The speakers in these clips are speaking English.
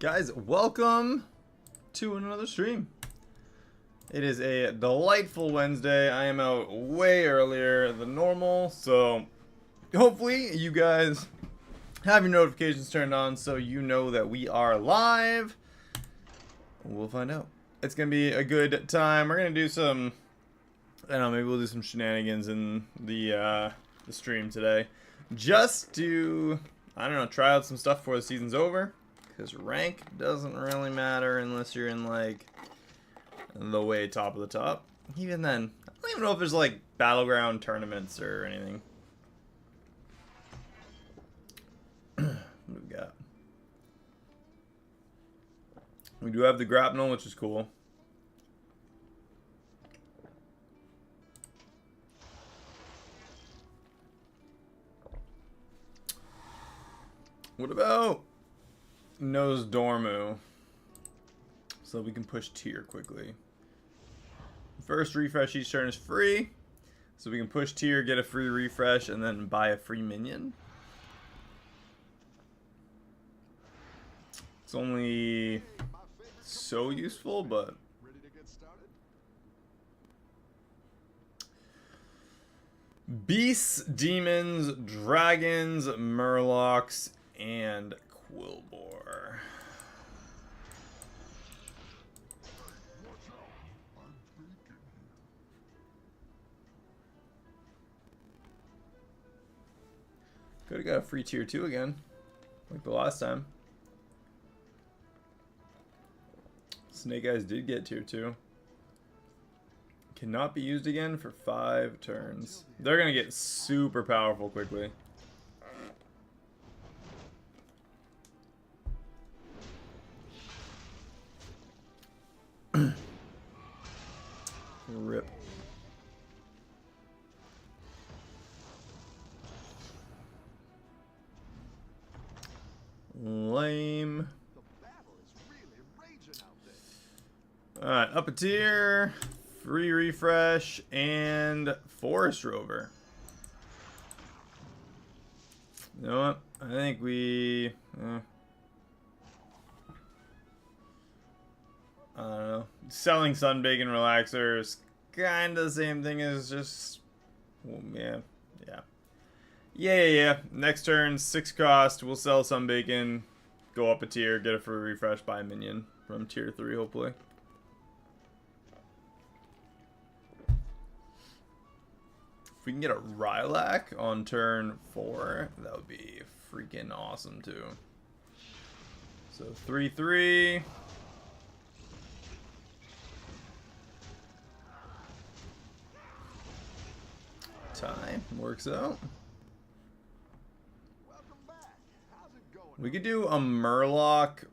Guys, welcome to another stream. It is a delightful Wednesday. I am out way earlier than normal, so hopefully you guys have your notifications turned on so you know that we are live. We'll find out. It's gonna be a good time. We're gonna do some, I don't know, maybe we'll do some shenanigans in the stream today, just to, I don't know, try out some stuff before the season's over. Because rank doesn't really matter unless you're in, like, the way top of the top. Even then, I don't even know if there's, like, Battleground tournaments or anything. What do we got? We do have the grapnel, which is cool. What about Nose Dormu, so we can push tier quickly. First refresh each turn is free, so we can push tier, get a free refresh, and then buy a free minion. It's only so useful, but beasts, demons, dragons, murlocs, and Quillbore. Could have got a free tier 2 again, like the last time. Snake Eyes did get tier 2. Cannot be used again for 5 turns. They're gonna get super powerful quickly. Rip. Lame. Alright, up a tier, free refresh, and Forest Rover. You know what? I think we... I don't know. Selling Sunbake Relaxer is kind of the same thing as just... Well, yeah. Next turn, 6 cost. We'll sell some bacon, go up a tier, get a free refresh, buy a minion from tier 3, hopefully. If we can get a Rylak on turn 4, that would be freaking awesome too. So 3/3. Time works out. We could do a Murloc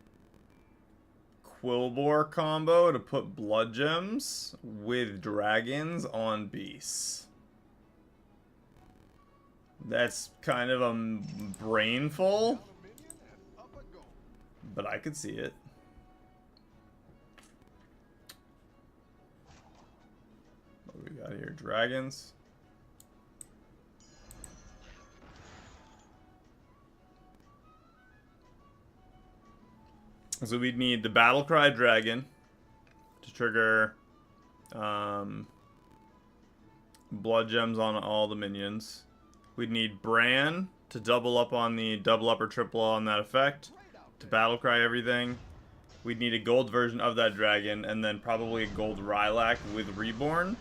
Quillbore combo to put blood gems with dragons on beasts. That's kind of a brainful, but I could see it. What do we got here? Dragons. So we'd need the Battlecry Dragon to trigger blood gems on all the minions. We'd need Bran to double up on the double up or triple on that effect to Battlecry everything. We'd need a gold version of that dragon, and then probably a gold Rylak with Reborn.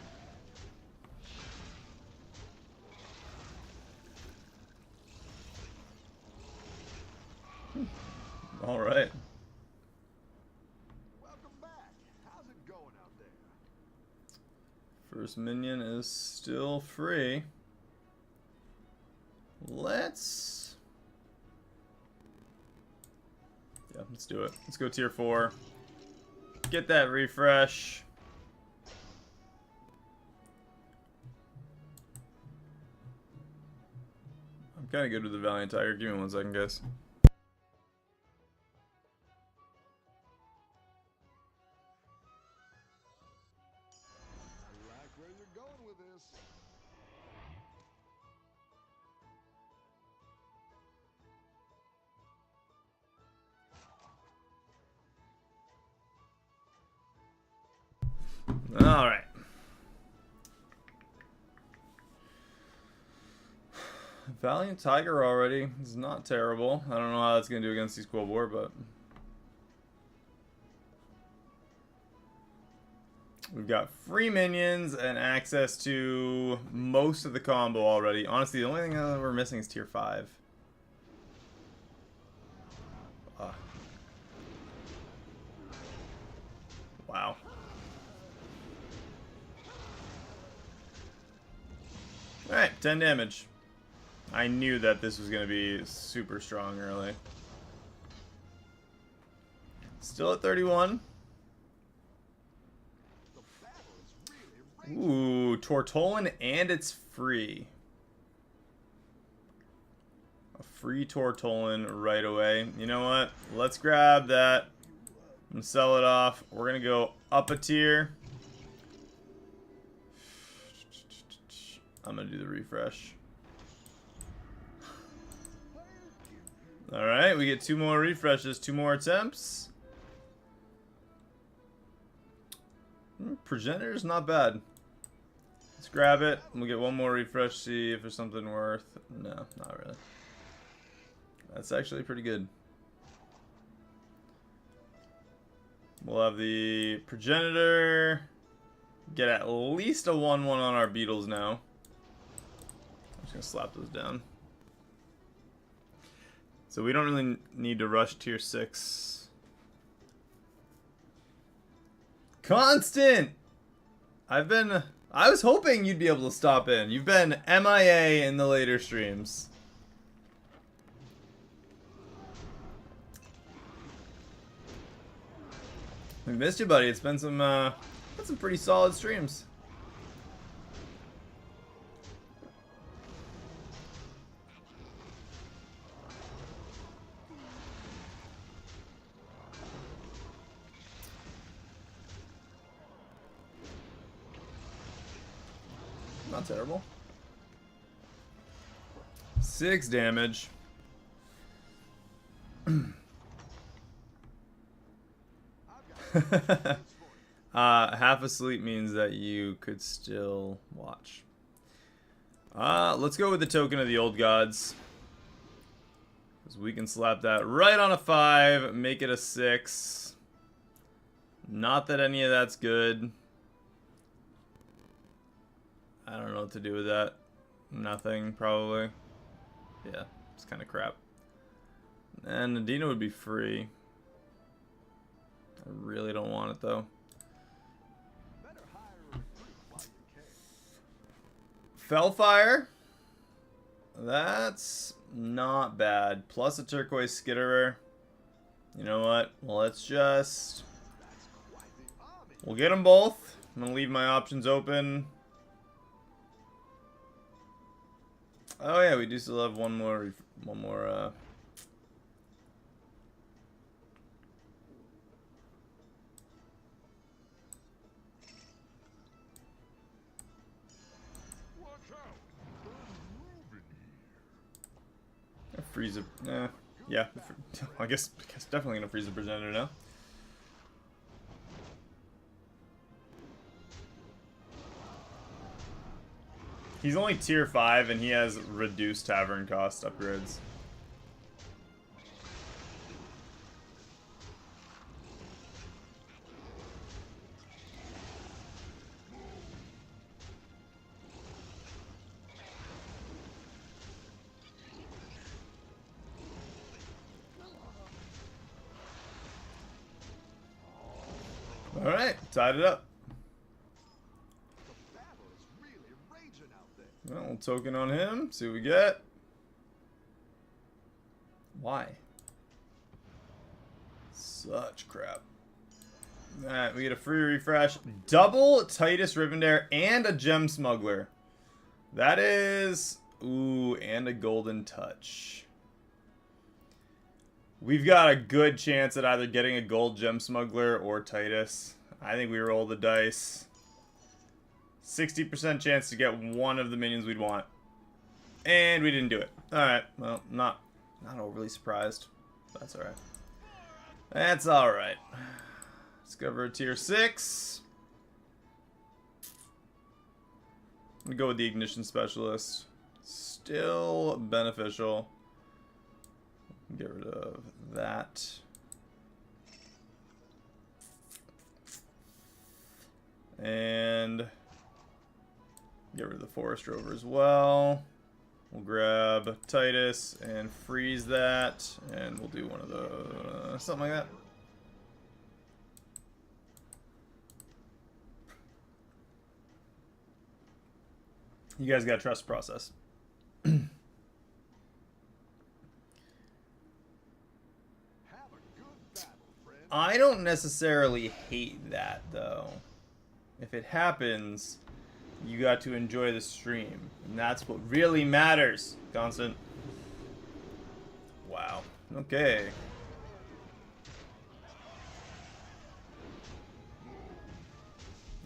All right. First minion is still free. Let's do it. Let's go tier 4. Get that refresh. I'm kind of good with the Valiant Tiger. Give me 1 second, guys. Alright. Valiant Tiger already. It's not terrible. I don't know how that's going to do against these Cold War, but... We've got free minions and access to most of the combo already. Honestly, the only thing that we're missing is tier 5. Wow. Alright, 10 damage. I knew that this was going to be super strong early. Still at 31. Ooh, Tortollan, and it's free. A free Tortollan right away. You know what? Let's grab that and sell it off. We're going to go up a tier. I'm going to do the refresh. Alright, we get 2 more refreshes, 2 more attempts. Progenitor's not bad. Let's grab it. We'll get 1 more refresh, see if there's something worth. No, not really. That's actually pretty good. We'll have the Progenitor. Get at least a 1-1 on our Beetles now. I'm just going to slap those down. So we don't really need to rush tier 6. Constant! I was hoping you'd be able to stop in. You've been MIA in the later streams. We missed you, buddy. It's been some pretty solid streams. Not terrible. 6 damage. Half asleep means that you could still watch. Let's go with the Token of the Old Gods. Because we can slap that right on a 5, make it a 6. Not that any of that's good. I don't know what to do with that. Nothing, probably. Yeah, it's kind of crap. And Nadina would be free. I really don't want it, though. Fellfire. That's not bad. Plus a turquoise skitterer. You know what? Well, let's just... We'll get them both. I'm going to leave my options open. Oh yeah, we do still have one more a freezer. Yeah, I guess definitely gonna freeze the Progenitor now. He's only tier 5 and he has reduced tavern cost upgrades. Alright, tied it up. Well, we'll token on him, see what we get. Why? Such crap. Alright, we get a free refresh. Double Titus Rivendare and a Gem Smuggler. That is... Ooh, and a Golden Touch. We've got a good chance at either getting a Gold Gem Smuggler or Titus. I think we roll the dice. 60% chance to get one of the minions we'd want. And we didn't do it. Alright, well, not overly surprised. That's alright. That's alright. Discover tier 6. I'm gonna go with the Ignition Specialist. Still beneficial. Get rid of that. And get rid of the Forest Rover as well. We'll grab Titus and freeze that, and we'll do one of the something like that. You guys gotta trust the process. I don't necessarily hate that though. If it happens, you got to enjoy the stream, and that's what really matters. Constant. Wow. Okay.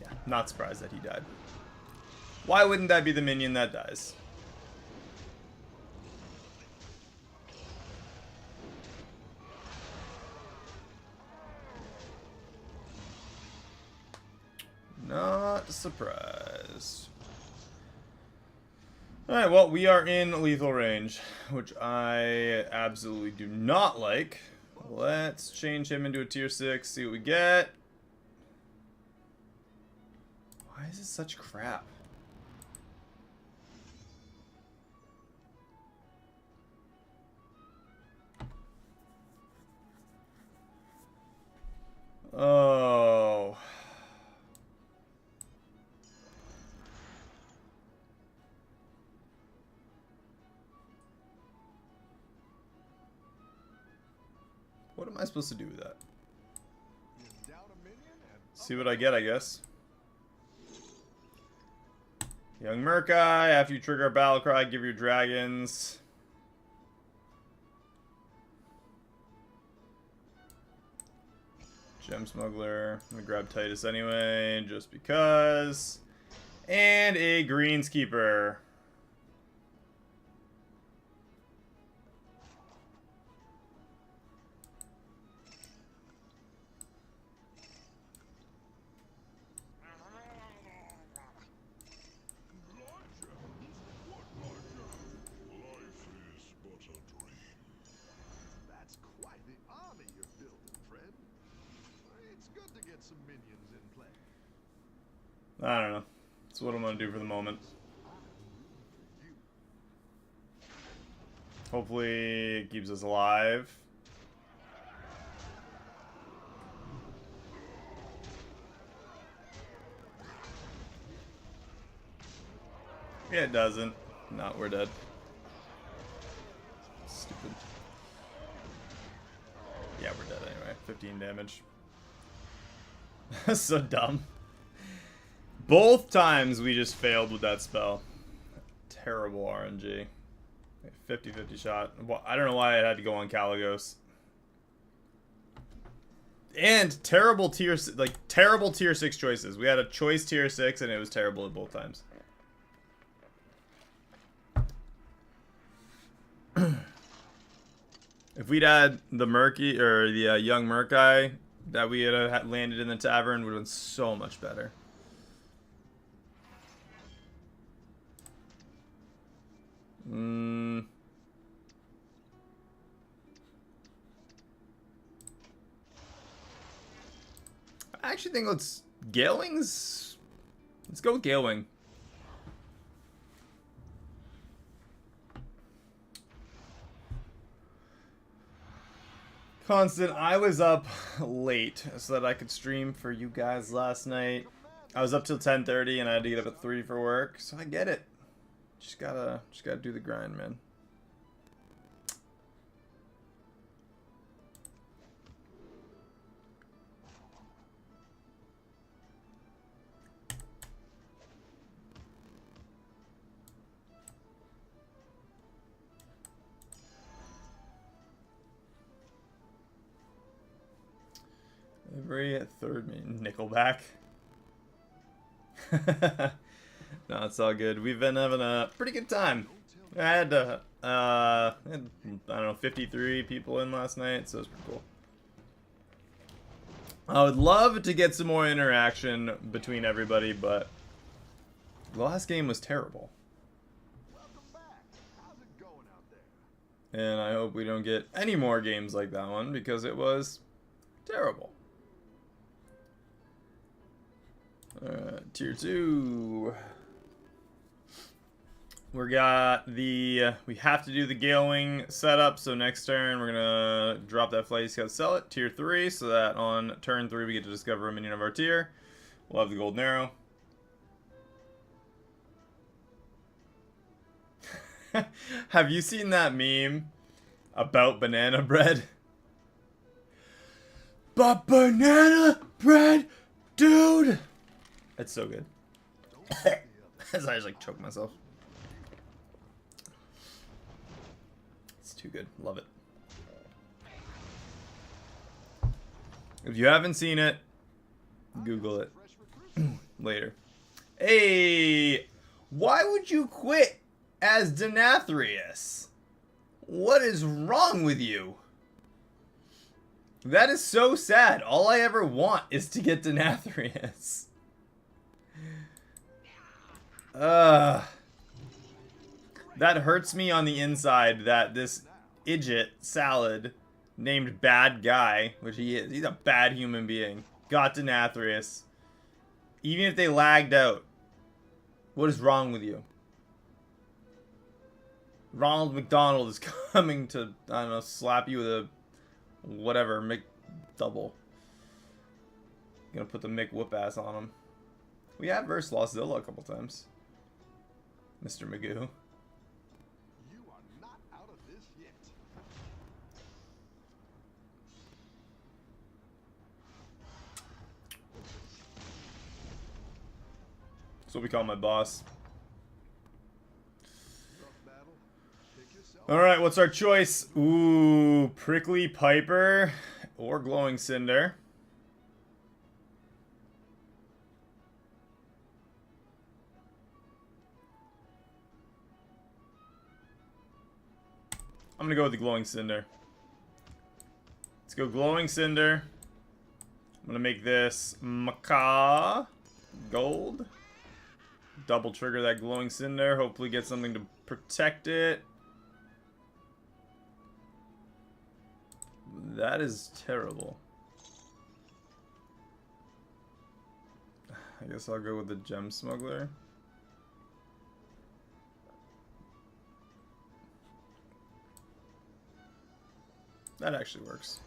Yeah, not surprised that he died. Why wouldn't that be the minion that dies? Not surprised. Alright, well, we are in lethal range, which I absolutely do not like. Let's change him into a tier 6, see what we get. Why is this such crap? Oh. What am I supposed to do with that? See what I get, I guess. Young Merkai, after you trigger a battle cry, give your dragons. Gem Smuggler. I'm gonna grab Titus anyway, just because. And a Greenskeeper. I don't know. That's what I'm gonna do for the moment. Hopefully it keeps us alive. Yeah, it doesn't. No, we're dead. Stupid. Yeah, we're dead anyway. 15 damage. So dumb. Both times we just failed with that spell. Terrible RNG. 50-50 shot. Well, I don't know why I had to go on Caligos. And terrible tier 6 choices. We had a choice tier 6 and it was terrible at both times. If we'd had the Murky or the young Murkai that we had landed in the tavern, would have been so much better. I actually think let's go with Galewing. Constant, I was up late so that I could stream for you guys last night. I was up till 10:30 and I had to get up at 3 for work, so I get it. Just gotta do the grind, man. Every third minute, Nickelback. No, it's all good. We've been having a pretty good time. I had, I don't know, 53 people in last night, so it's pretty cool. I would love to get some more interaction between everybody, but The last game was terrible. And I hope we don't get any more games like that one, because it was terrible. Tier 2. We have to do the Gale Wing setup, so next turn we're gonna drop that Flight Scout, sell it, tier 3, so that on turn 3 we get to discover a minion of our tier. We'll have the Golden Arrow. Have you seen that meme about banana bread? But banana bread, dude! That's so good. As I just like choke myself. It's too good. Love it. If you haven't seen it, Google it later. Hey, why would you quit as Denathrius? What is wrong with you? That is so sad. All I ever want is to get Denathrius. That hurts me on the inside that this idiot salad named Bad Guy, which he is, he's a bad human being, got Denathrius. Even if they lagged out. What is wrong with you? Ronald McDonald is coming to, I don't know, slap you with a whatever, McDouble. Gonna put the McWhoop-ass on him. We have versus lost Zilla a couple times. Mr. Magoo. You are not out of this yet. That's what we call my boss. Alright, what's our choice? Ooh, Prickly Piper or Glowing Cinder. I'm gonna go with the Glowing Cinder. Let's go Glowing Cinder. I'm gonna make this Macaw Gold. Double trigger that Glowing Cinder. Hopefully get something to protect it. That is terrible. I guess I'll go with the Gem Smuggler. That actually works.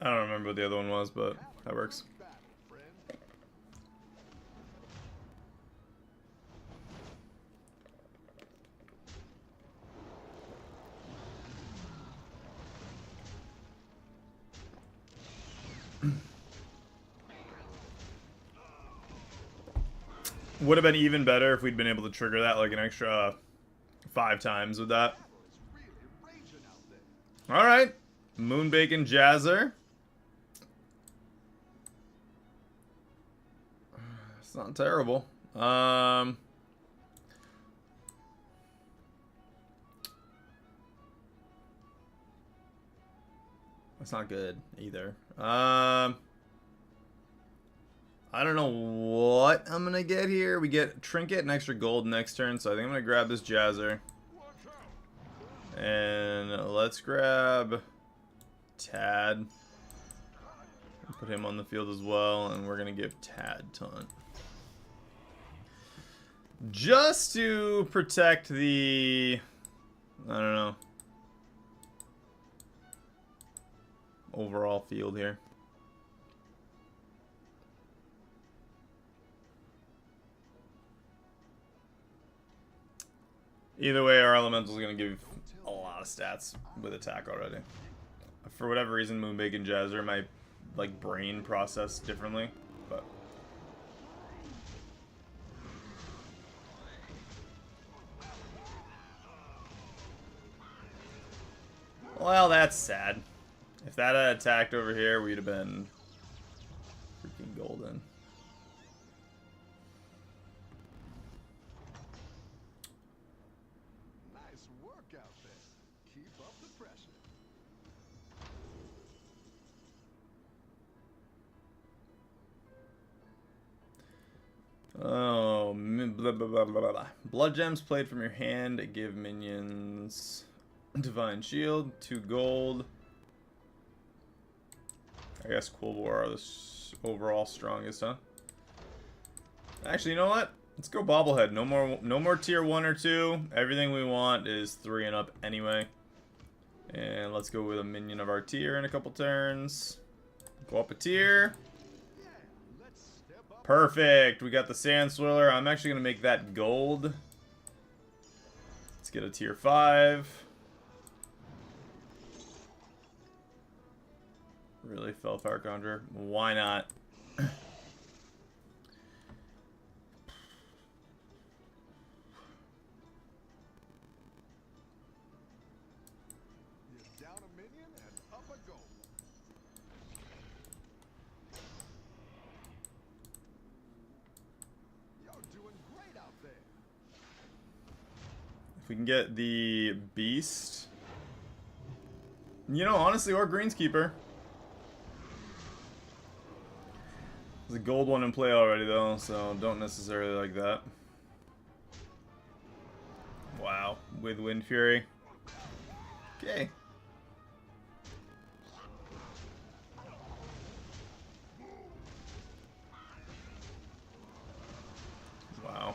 I don't remember what the other one was, but that works. Would have been even better if we'd been able to trigger that like an extra 5 times with that. Alright. Moonbacon Jazzer. It's not terrible. That's not good either. I don't know what I'm gonna get here. We get Trinket and extra gold next turn, so I think I'm gonna grab this Jazzer. And let's grab Tad. Put him on the field as well, and we're gonna give Tad Taunt. Just to protect the, I don't know, overall field here. Either way, our elemental is going to give a lot of stats with attack already. For whatever reason, Moonbacon Jazzer, my like brain process differently, but well, that's sad. If that had attacked over here, we'd have been freaking golden. Oh, blah, blah, blah, blah, blah. Blood gems played from your hand. Give minions divine shield. 2 gold. I guess Cool War are the overall strongest, huh? Actually, you know what? Let's go bobblehead. No more tier 1 or 2. Everything we want is 3 and up anyway. And let's go with a minion of our tier in a couple turns. Go up a tier. Perfect. We got the Sand Swirler. I'm actually going to make that gold. Let's get a tier 5. Really? Felfire Conjurer? Why not? If we can get the Beast. You know, honestly, or Greenskeeper. There's a gold one in play already, though, so don't necessarily like that. Wow, with Wind Fury. Okay. Wow.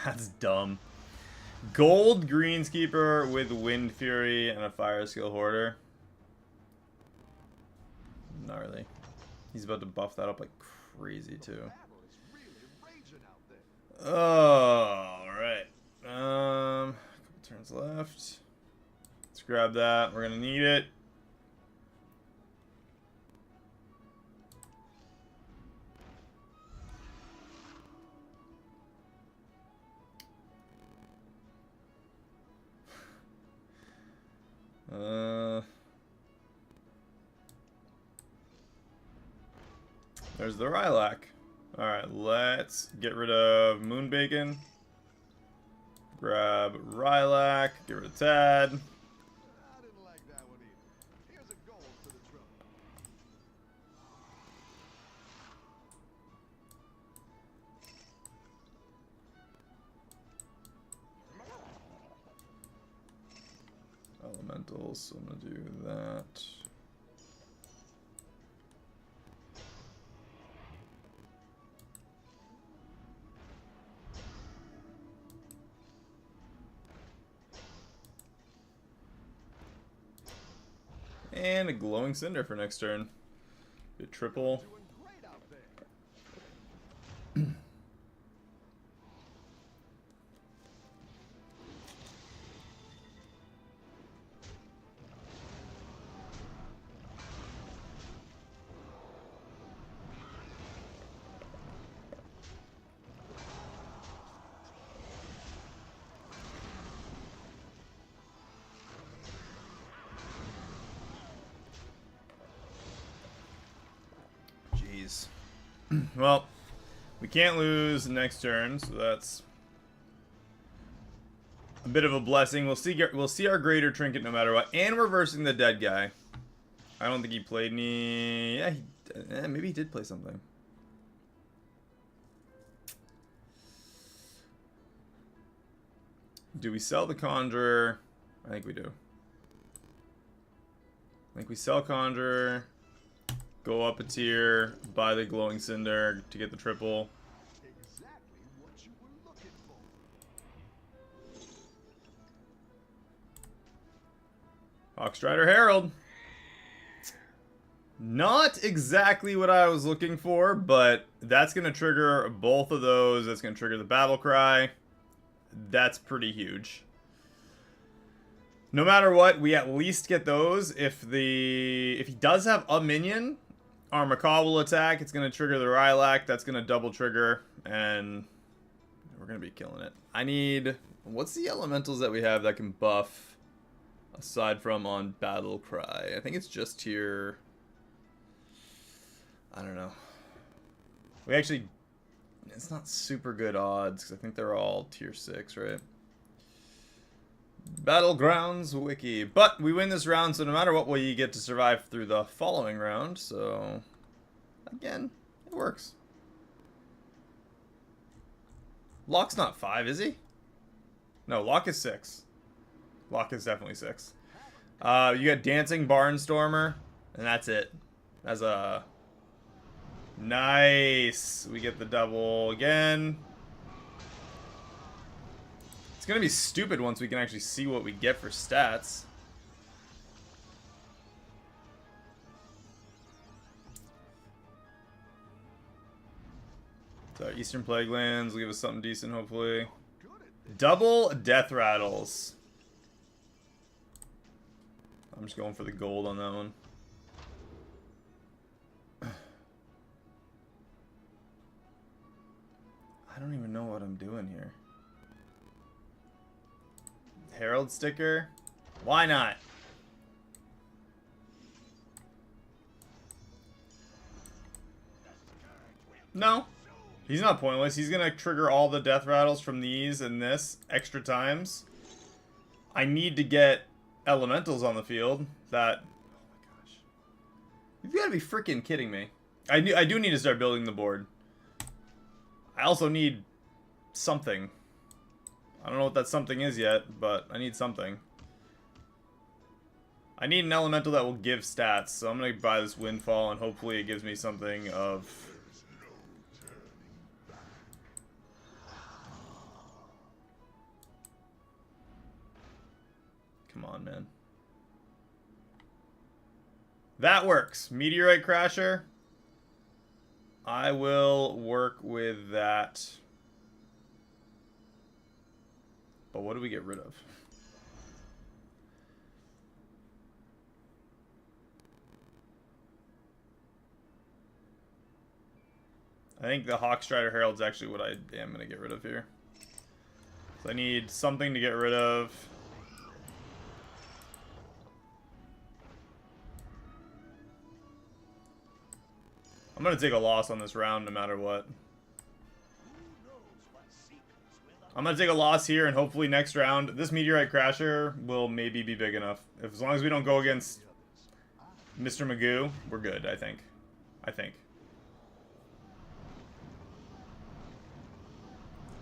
That's dumb. Gold Greenskeeper with Wind Fury and a Fire Skill Hoarder. Gnarly. He's about to buff that up like crazy, too. Alright. Couple turns left. Let's grab that. We're gonna need it. There's the Rylak. Alright, let's get rid of Moonbacon. Grab Rylak, get rid of Tad. I didn't like that one either. Here's a gold for the trouble. Elementals, so I'm gonna do that. And a Glowing Cinder for next turn. Get triple. Doing great out there. Jeez. Well, we can't lose next turn, so that's a bit of a blessing. We'll see our greater trinket no matter what, and we're versing the dead guy. I don't think he played any. Yeah, maybe he did play something. Do we sell the Conjurer? I think we do. I think we sell Conjurer, go up a tier, buy the Glowing Cinder to get the triple. Exactly what you were looking for. Hawkstrider Herald. Not exactly what I was looking for, but that's going to trigger both of those. That's going to trigger the Battle Cry. That's pretty huge. No matter what, we at least get those. If he does have a minion, our Macaw will attack. It's going to trigger the Rylak. That's going to double trigger, and we're going to be killing it. I need... What's the elementals that we have that can buff, aside from on Battle Cry? I think it's just tier... I don't know. We actually... It's not super good odds, because I think they're all tier 6, right? Battlegrounds wiki. But we win this round, so no matter what, we get to survive through the following round. So, again, it works. Locke's not 5, is he? No, Locke is 6. Locke is definitely 6. You got Dancing Barnstormer, and that's it. That's a... Nice! We get the double again. It's gonna be stupid once we can actually see what we get for stats. So Eastern Plague Lands will give us something decent, hopefully. Double Death Rattles. I'm just going for the gold on that one. I don't even know what I'm doing here. Herald sticker? Why not? No. He's not pointless. He's gonna trigger all the death rattles from these and this extra times. I need to get elementals on the field. That... Oh my gosh. You've gotta be freaking kidding me. I do need to start building the board. I also need something. I don't know what that something is yet, but I need something. I need an elemental that will give stats, so I'm gonna buy this Windfall and hopefully it gives me something of... Come on, man. That works. Meteorite Crasher. I will work with that. But what do we get rid of? I think the Hawkstrider Herald's actually what I am going to get rid of here. So I need something to get rid of. I'm going to take a loss on this round no matter what. I'm going to take a loss here and hopefully next round, this Meteorite Crasher will maybe be big enough. As long as we don't go against Mr. Magoo, we're good, I think.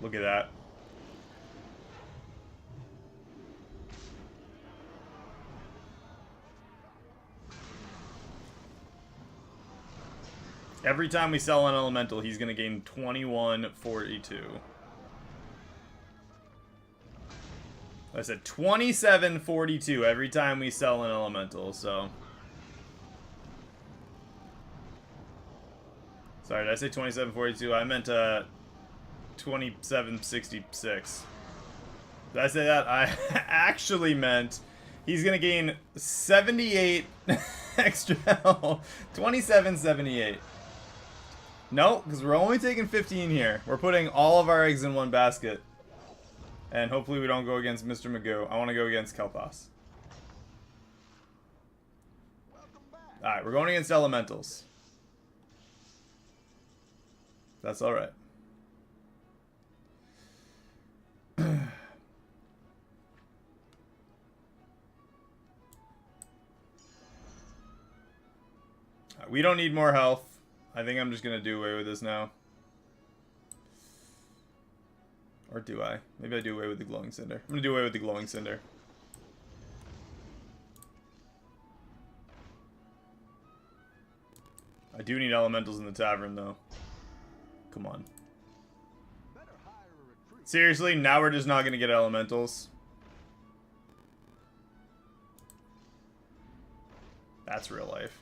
Look at that. Every time we sell an elemental, he's going to gain 2142. I said 2742 every time we sell an elemental, so... Sorry, did I say 2742? I meant 2766. Did I say that? I actually meant he's going to gain 78 extra health. 2778. No, because we're only taking 15 here. We're putting all of our eggs in one basket. And hopefully we don't go against Mr. Magoo. I want to go against Kel'Thas. Alright, we're going against elementals. That's alright. We don't need more health. I think I'm just going to do away with this now. Or do I? Maybe I do away with the Glowing Cinder. I'm going to do away with the Glowing Cinder. I do need elementals in the tavern, though. Come on. Seriously? Now we're just not going to get elementals? That's real life.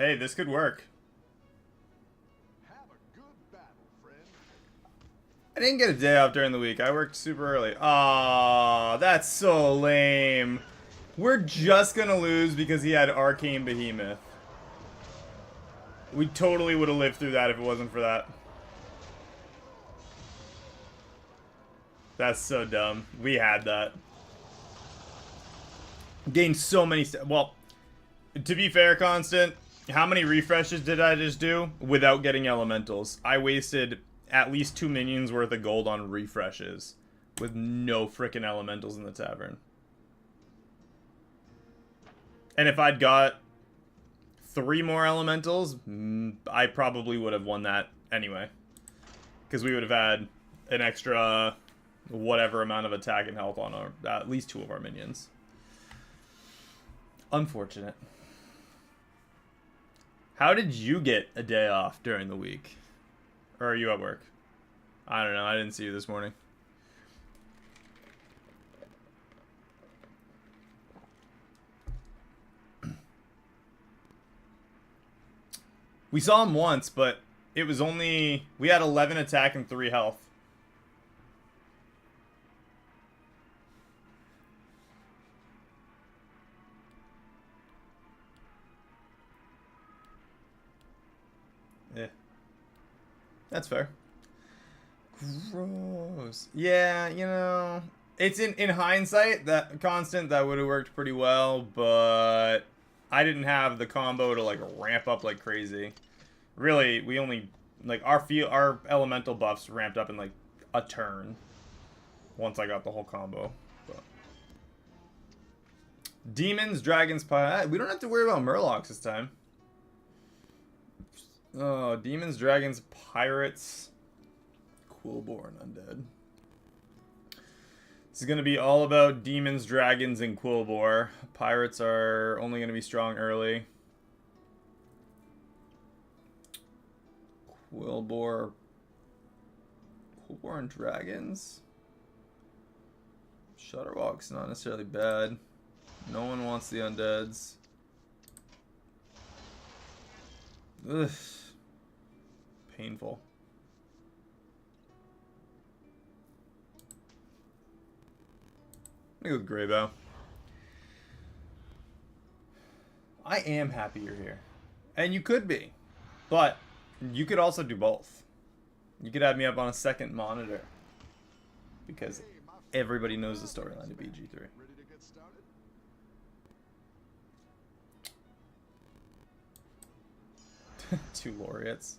Hey, this could work. Have a good battle, friend. I didn't get a day off during the week. I worked super early. Aw, that's so lame. We're just gonna lose because he had Arcane Behemoth. We totally would have lived through that if it wasn't for that. That's so dumb. We had that. Gained so many... Well, to be fair, Constant, how many refreshes did I just do without getting elementals? I wasted at least 2 minions worth of gold on refreshes with no frickin' elementals in the tavern. And if I'd got 3 more elementals, I probably would have won that anyway. Because we would have had an extra whatever amount of attack and health on our, at least 2 of our minions. Unfortunate. How did you get a day off during the week? Or are you at work? I don't know. I didn't see you this morning. We saw him once, but it was only... We had 11 attack and 3 health. Yeah. That's fair. Gross. Yeah, you know... It's in hindsight, that Constant, that would have worked pretty well, but... I didn't have the combo to, like, ramp up like crazy. Really, we only... Like, our elemental buffs ramped up in, like, a turn. Once I got the whole combo. But. Demons, Dragons, Pirates. We don't have to worry about Murlocs this time. Oh, Demons, Dragons, Pirates, Quillborn, Undead. This is going to be all about Demons, Dragons, and Quillbor. Pirates are only going to be strong early. Quillbor and Dragons? Shutterwalk's not necessarily bad. No one wants the Undeads. Ugh. Painful. I'm gonna go with Greybow. I am happy you're here. And you could be. But you could also do both. You could have me up on a second monitor. Because everybody knows the storyline of BG3. Ready to get started? 2 laureates.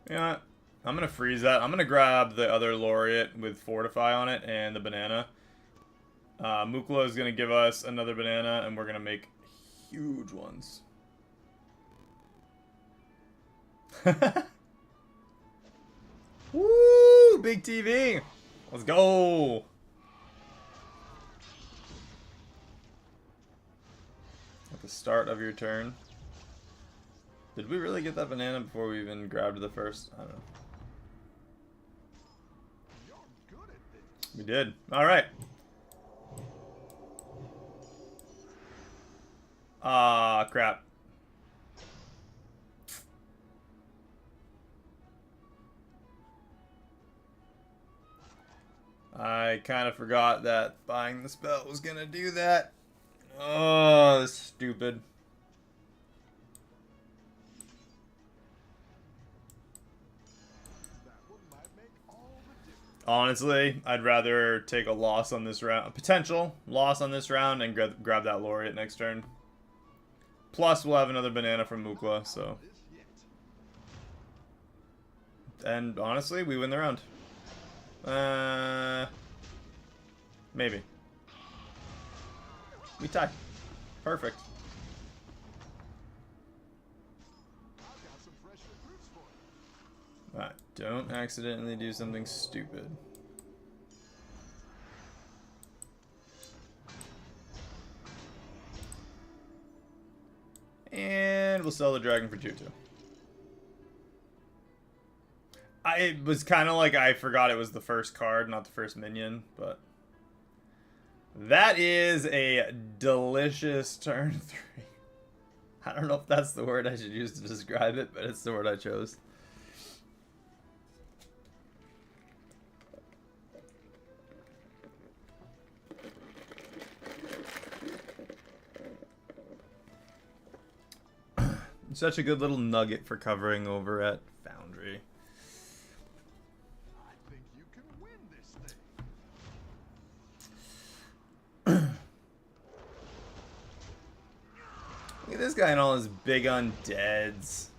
You know what? I'm going to freeze that. I'm going to grab the other laureate with Fortify on it and the banana. Mukla is going to give us another banana, and we're going to make huge ones. Woo! Big TV! Let's go! At the start of your turn. Did we really get that banana before we even grabbed the first? I don't know. You're good at this. We did. Alright. Ah, crap. I kind of forgot that buying the spell was gonna do that. Oh, that's stupid. That one might make all the difference. Honestly, I'd rather take a loss on this round, a potential loss on this round, and grab that laureate next turn. Plus, we'll have another banana from Mukla, so. This yet. And honestly, we win the round. Maybe. We tie. Perfect. I've got some fresh recruits for you. Alright, don't accidentally do something stupid. And we'll sell the dragon for 2-2. It was kind of like I forgot it was the first card, not the first minion, but that is a delicious turn 3. I don't know if that's the word I should use to describe it, but it's the word I chose. Such a good little nugget for covering over at Foundry. I think you can win this thing. Look at this guy and all his big undeads.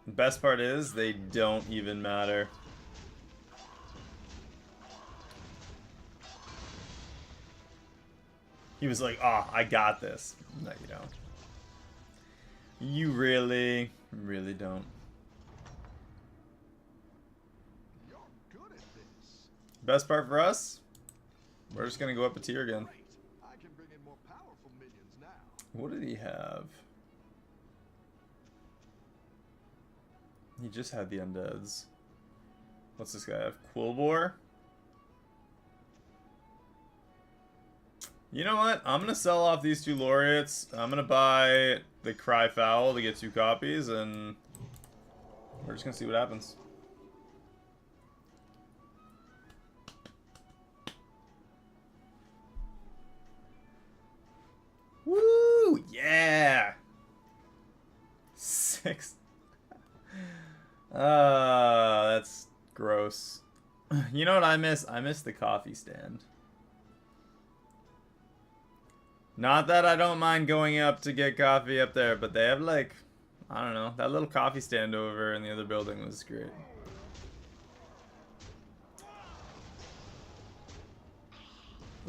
The best part is they don't even matter. He was like, "Ah, I got this." No, you don't. You really don't. You're good at this. Best part for us? We're just gonna go up a tier again. Great. I can bring in more powerful minions now. What did he have? He just had the undeads. What's this guy have? Quillbore? You know what? I'm gonna sell off these 2 laureates. I'm gonna buy the Cry Foul to get 2 copies, and we're just gonna see what happens. Woo! Yeah! 6. That's gross. You know what I miss? I miss the coffee stand. Not that I don't mind going up to get coffee up there, but they have like, I don't know, that little coffee stand over in the other building was great.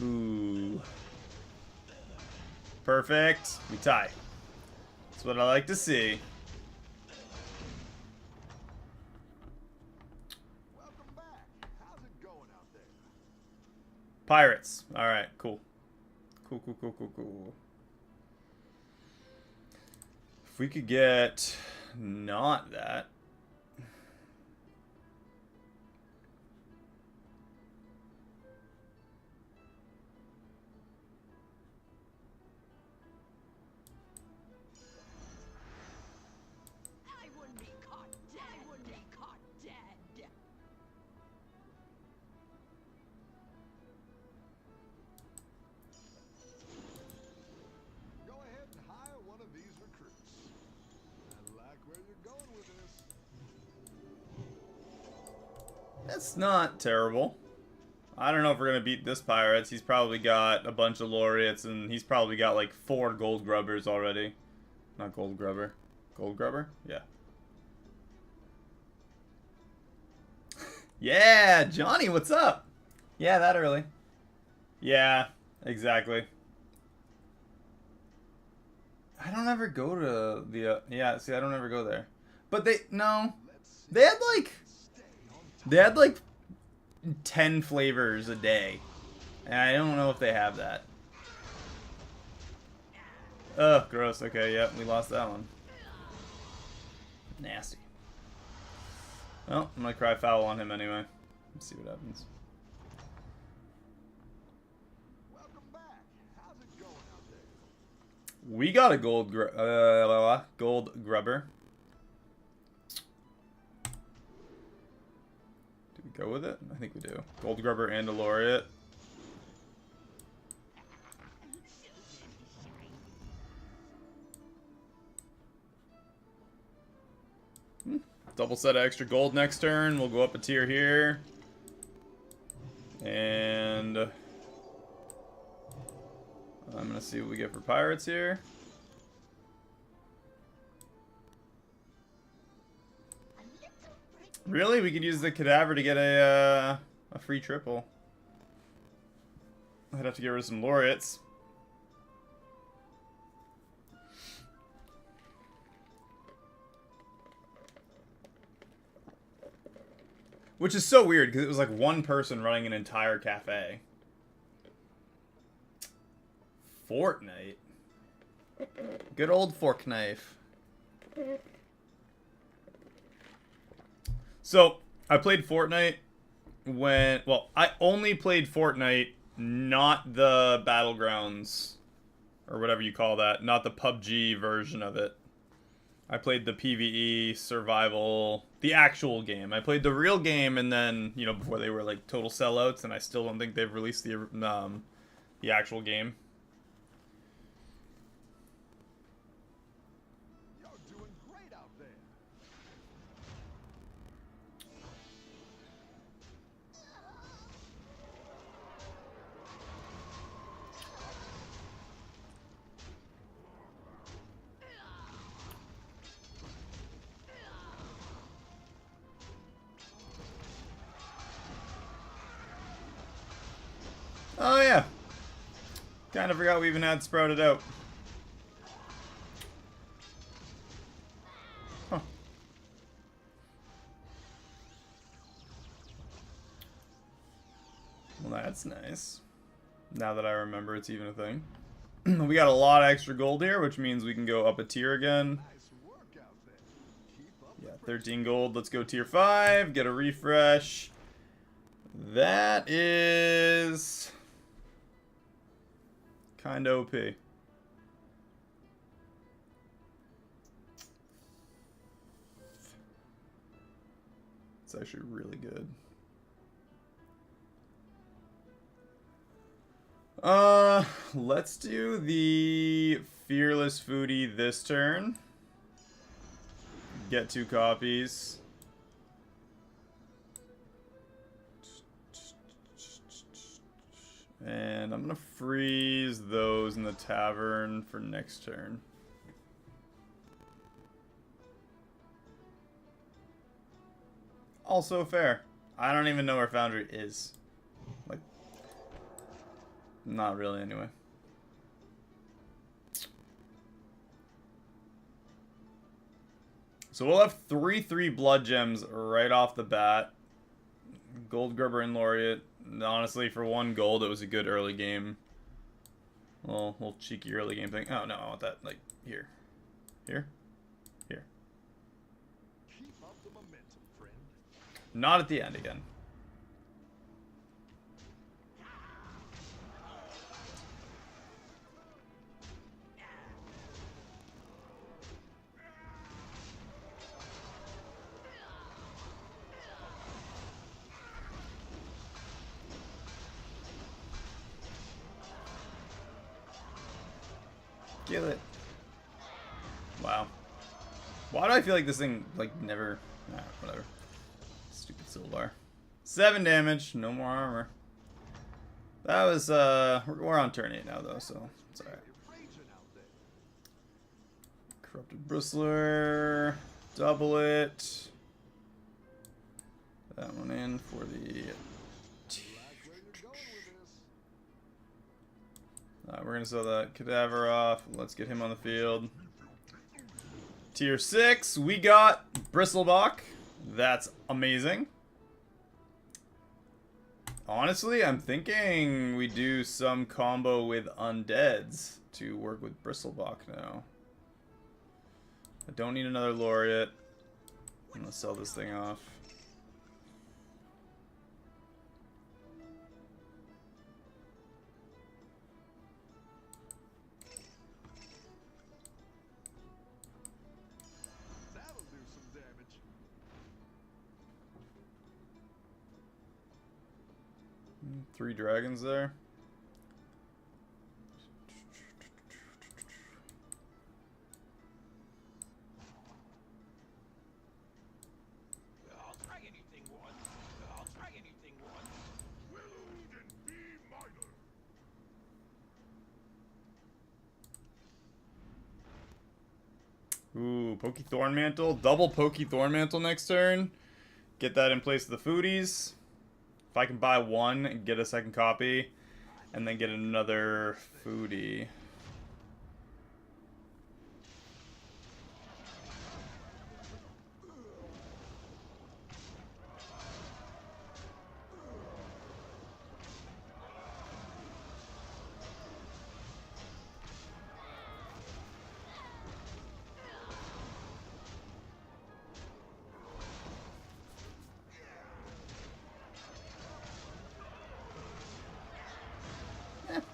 Ooh. Perfect. We tie. That's what I like to see. Welcome back. How's it going out there? Pirates. Alright, cool. Cool. If we could get not that. I wouldn't be caught dead. I wouldn't be caught dead. Go ahead and hire one of these recruits. I like where you're going with this. That's not terrible. I don't know if we're going to beat this Pirates. He's probably got a bunch of laureates, and he's probably got like 4 gold grubbers already. Not gold grubber. Gold grubber? Yeah. Yeah, Johnny, what's up? Yeah, that early. Yeah, exactly. I don't ever go to the, yeah, see, I don't ever go there. But no. They had like 10 flavors a day. And I don't know if they have that. Ugh, gross. Okay, yep, we lost that one. Nasty. Well, I'm gonna cry foul on him anyway. Let's see what happens. Welcome back. How's it going out there? We got a gold grubber. Do we go with it? I think we do. Gold grubber and a laureate. Double set of extra gold next turn. We'll go up a tier here. And I'm going to see what we get for pirates here. Really? We could use the cadaver to get a free triple. I'd have to get rid of some laureates. Which is so weird, because it was like one person running an entire cafe. Fortnite. Good old fork knife. So I played Fortnite when, well, I only played Fortnite, not the Battlegrounds or whatever you call that, not the PUBG version of it. I played the PvE survival, the actual game. I played the real game, and then, you know, before they were like total sellouts, and I still don't think they've released the actual game. You're doing great out there. Oh yeah, kind of forgot we even had sprouted out. Huh. Well, that's nice. Now that I remember it's even a thing. We got a lot of extra gold here, which means we can go up a tier again. Nice work out there. Keep up Yeah, the 13 gold. Let's go tier 5. Get a refresh. That is kind of OP. It's actually really good. Let's do the Fearless Foodie this turn. Get 2 copies. And I'm gonna freeze those in the tavern for next turn. Also fair. I don't even know where Foundry is. Like, not really anyway. So we'll have 3 blood gems right off the bat. Gold Grubber and Laureate. Honestly, for 1 gold, it was a good early game. Well, little cheeky early game thing. Oh, no, I want that, like, here. Here? Here. keep up the momentum, friend. Not at the end again. Kill it. Wow. Why do I feel like this thing, like, never... Nah, whatever. Stupid Silvar. 7 damage. No more armor. That was, we're on turn 8 now, though, so it's alright. Raging out there. Corrupted Bristler. Double it. That one in for the... Like where you're going with this. We're gonna sell that Cadaver off. Let's get him on the field. Tier 6, we got Bristlebach. That's amazing. Honestly, I'm thinking we do some combo with Undeads to work with Bristlebach now. I don't need another Laureate. I'm gonna sell this thing off. That'll do some damage. Three dragons there. I'll try anything once. I'll try anything once. Willowed and be minor. Ooh, Pokey Thorn Mantle. Double Pokey Thorn Mantle next turn. Get that in place of the foodies. If I can buy one and get a second copy, and then get another foodie.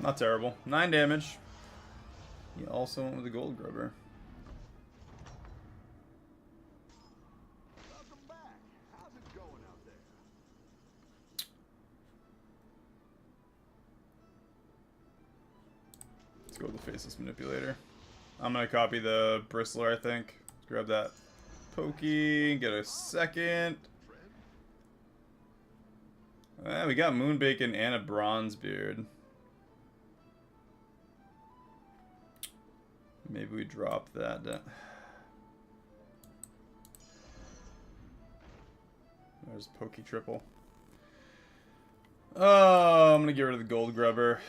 Not terrible. 9 damage. He also went with the gold grubber. Welcome back. How's it going out there? Let's go with the faceless manipulator. I'm gonna copy the bristler, I think. Let's grab that pokey, get a second. We got Moonbacon and a Bronzebeard. Maybe we drop that. There's Pokey Triple. Oh, I'm gonna get rid of the Gold Grubber.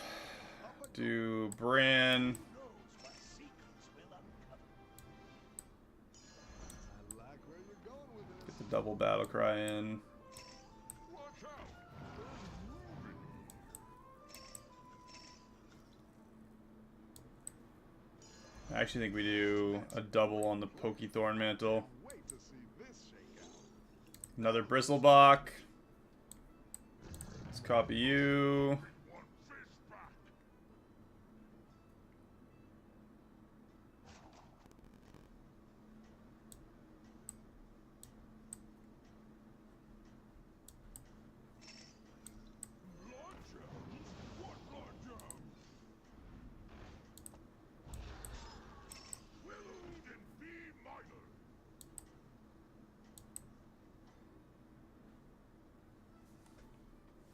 Do Bran. I like where you're going with it. Get the double battle cry in. Watch out! I actually think we do a double on the Pokey Thorn Mantle. Wait to see this shake out. Another Bristlebach. Let's copy you. One fist back! Lord Jones? What Lord Jones? Willowed and be minor.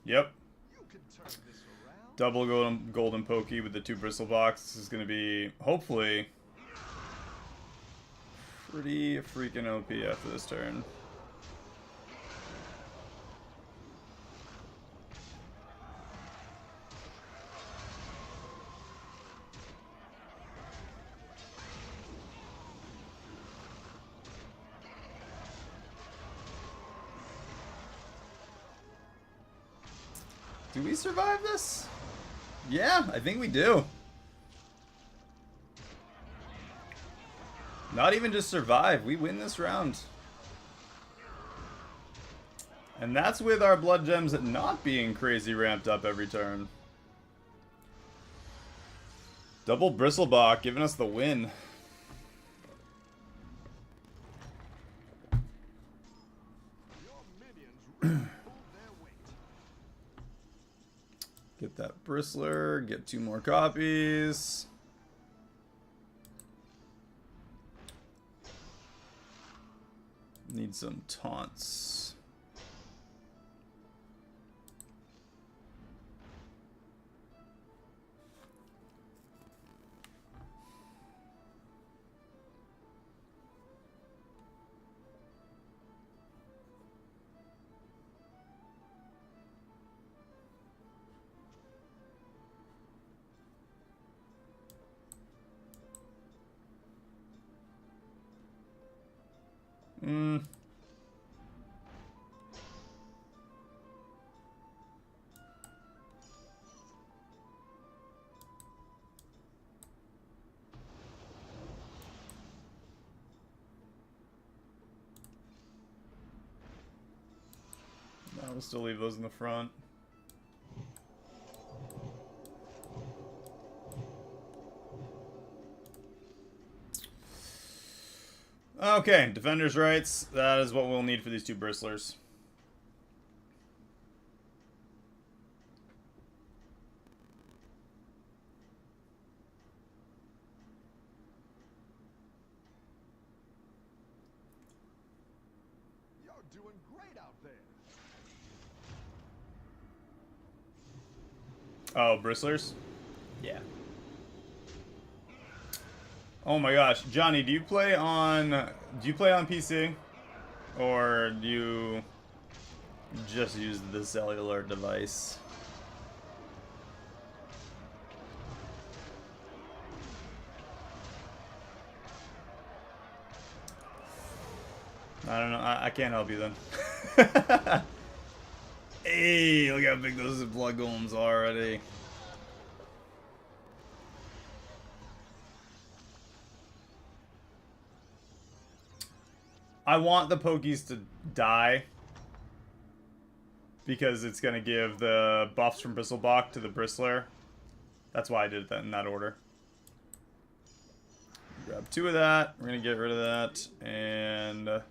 Yep. You can turn this around. Double golden Pokey with the 2 Bristlebachs. This is going to be, hopefully, pretty freaking OP after this turn. Do we survive this? Yeah, I think we do. Not even just survive, we win this round. And that's with our blood gems not being crazy ramped up every turn. Double Bristlebach giving us the win. Your minions really pulled their weight. Get that Bristler, get 2 more copies. Need some taunts. We'll still leave those in the front. Okay, defender's rights. That is what we'll need for these 2 bristlers. You're doing great out there. Oh, bristlers? Yeah. Oh my gosh, Johnny, do you play on PC? Or do you just use the cellular device? I don't know. I can't help you then. Hey, look how big those blood golems are already. I want the Pokies to die because it's going to give the buffs from Bristlebach to the Bristler. That's why I did that in that order. Grab 2 of that. We're going to get rid of that. And...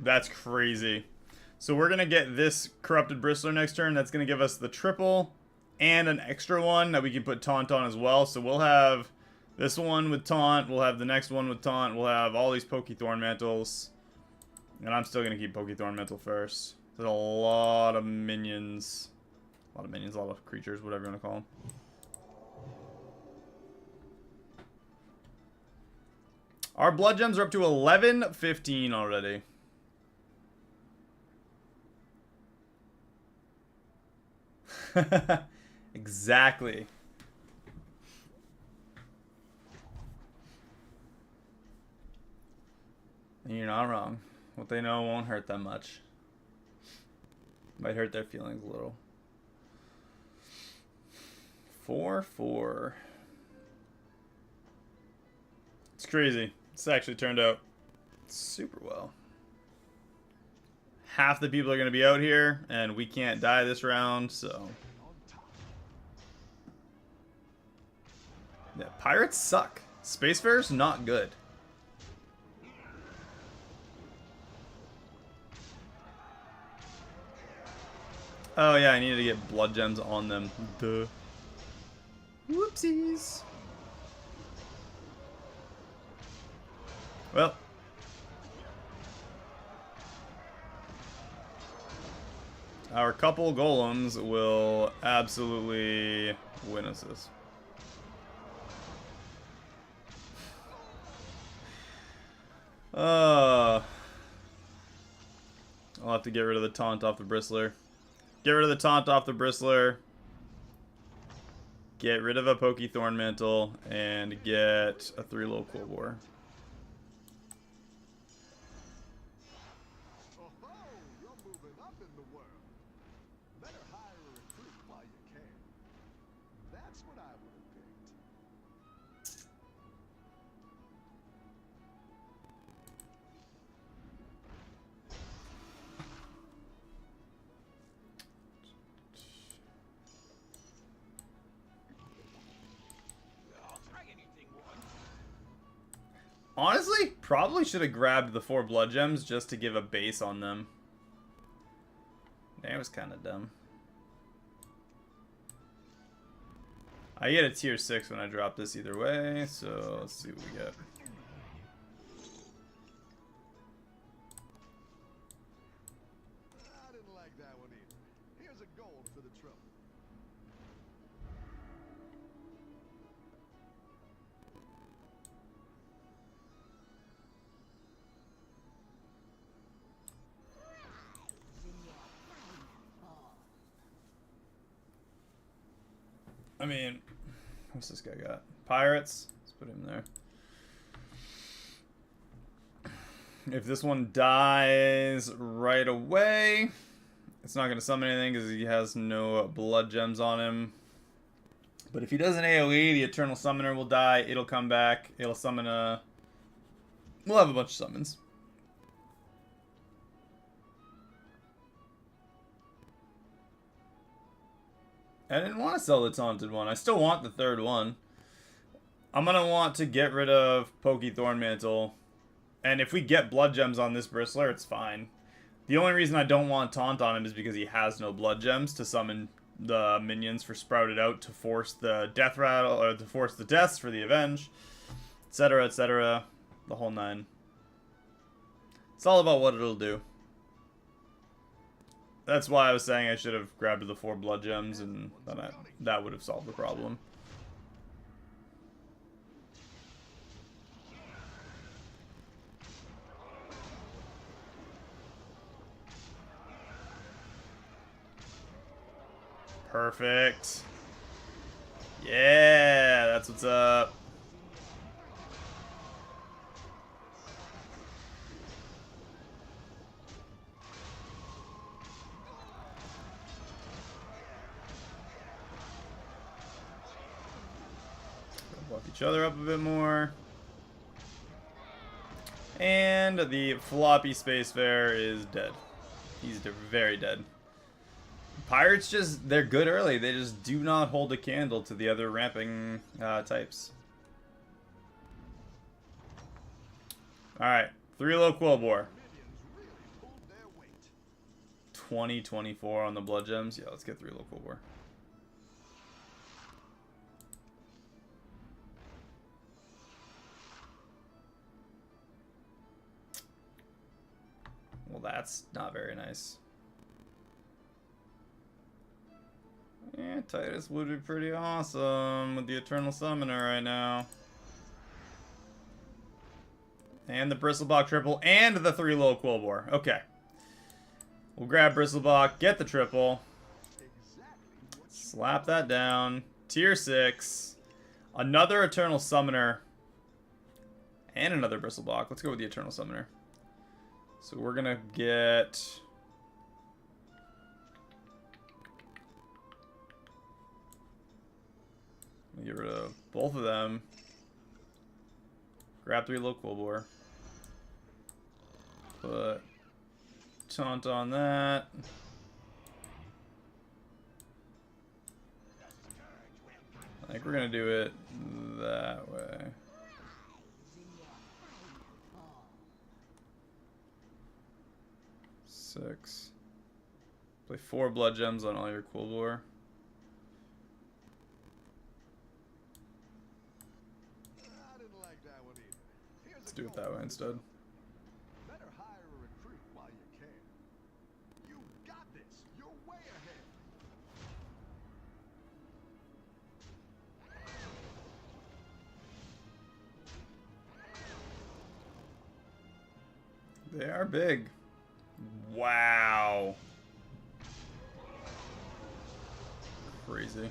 That's crazy. So we're going to get this Corrupted Bristler next turn. That's going to give us the triple and an extra one that we can put Taunt on as well. So we'll have this one with Taunt. We'll have the next one with Taunt. We'll have all these Pokey Thorn Mantles. And I'm still going to keep Pokey Thorn Mantle first. There's a lot of minions. A lot of minions, a lot of creatures, whatever you want to call them. Our blood gems are up to 11-15 already. Exactly. And you're not wrong. What they know won't hurt them much. Might hurt their feelings a little. 4-4. It's crazy. This actually turned out super well. Half the people are going to be out here, and we can't die this round, so... Yeah, pirates suck. Spacefarer's not good. Oh yeah, I needed to get blood gems on them. Duh. Whoopsies. Well. Our couple golems will absolutely win us this. I'll have to get rid of the taunt off the bristler. Get rid of the taunt off the bristler. Get rid of a Pokey Thorn Mantle and get a 3-low Cold War. Oh, you're moving up in the world. Better hire a recruit while you can. That's what I would have picked. I'll try anything once. Honestly, probably should have grabbed the 4 blood gems just to give a base on them. That was kind of dumb. I get a tier 6 when I drop this either way, so let's see what we get. I didn't like that one either. Here's a gold for the trouble. I mean, what's this guy got? Pirates. Let's put him there. If this one dies right away, it's not going to summon anything because he has no blood gems on him. But if he does an AoE, the Eternal Summoner will die. It'll come back. It'll summon a... We'll have a bunch of summons. I didn't want to sell the Taunted one. I still want the 3rd one. I'm going to want to get rid of Pokey Thorn Mantle. And if we get blood gems on this Bristler, it's fine. The only reason I don't want Taunt on him is because he has no blood gems to summon the minions for Sprouted Out to force the death rattle, or to force the deaths for the Avenge, etc., etc. The whole 9. It's all about what it'll do. That's why I was saying I should have grabbed the 4 blood gems, and then that would have solved the problem. Perfect. Yeah, that's what's up. each other up a bit more. And the floppy Spacefarer is dead. He's very dead. Pirates just, they're good early. They just do not hold a candle to the other ramping types. Alright, 3 low Quillbore. 2024 on the blood gems. Yeah, let's get 3 low Quillbore. Well, that's not very nice. Yeah, Titus would be pretty awesome with the Eternal Summoner right now. And the Bristlebach triple and the 3 low Quillbore. Okay. We'll grab Bristlebach, get the triple. Slap that down. Tier 6. Another Eternal Summoner. And another Bristlebach. Let's go with the Eternal Summoner. So we're gonna get... Get rid of both of them. Grab 3 low Quillbore. Put taunt on that. I think we're gonna do it that way. Six. Play 4 blood gems on all your Quillbore. Let's do it that way instead. Better hire a recruit while you can. You got this. You're way ahead. They are big. Wow. Crazy.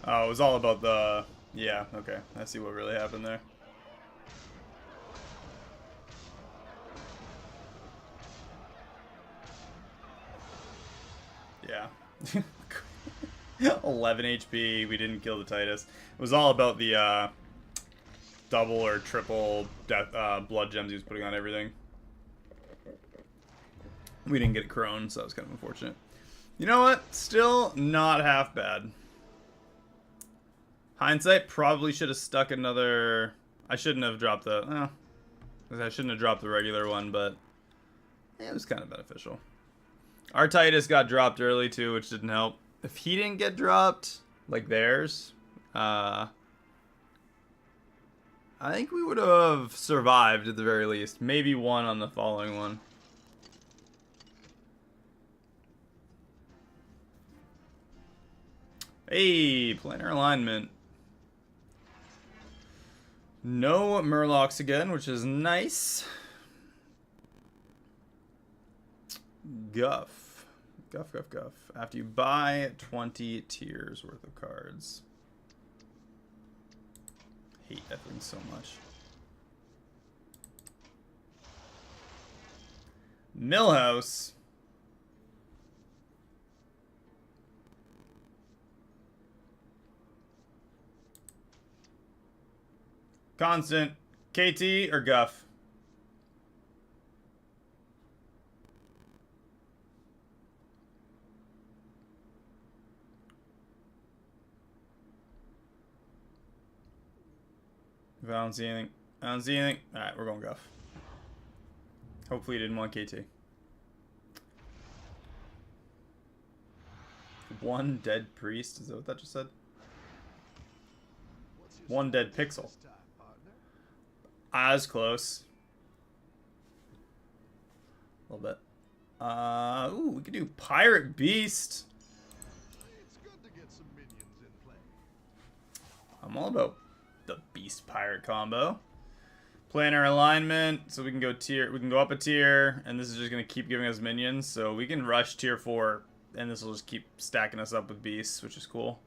Oh, it was all about the... Yeah, okay. I see what really happened there. Yeah. 11 HP. We didn't kill the Titus. It was all about the double or triple death, blood gems he was putting on everything. We didn't get Crone, so that was kind of unfortunate. You know what? Still not half bad. Hindsight, probably should have stuck another... I shouldn't have dropped the... I shouldn't have dropped the regular one, but... Yeah, it was kind of beneficial. Our Titus got dropped early, too, which didn't help. If he didn't get dropped, like theirs, I think we would have survived at the very least. Maybe one on the following one. Hey, planar alignment. No Murlocs again, which is nice. Guff. Guff, guff, guff. After you buy 20 tiers worth of cards. Hate that thing so much. Millhouse. Constant. KT or Guff? If I don't see anything. I don't see anything. Alright, we're going Guff. Hopefully you didn't want KT. One dead priest. Is that what that just said? One dead pixel. As close. A little bit. Ooh, we could do Pirate Beast. It's good to get some minions in play. I'm all about the Beast Pirate combo. Planar alignment, so we can go tier. We can go up a tier, and this is just gonna keep giving us minions. So we can rush tier 4 and this will just keep stacking us up with beasts, which is cool.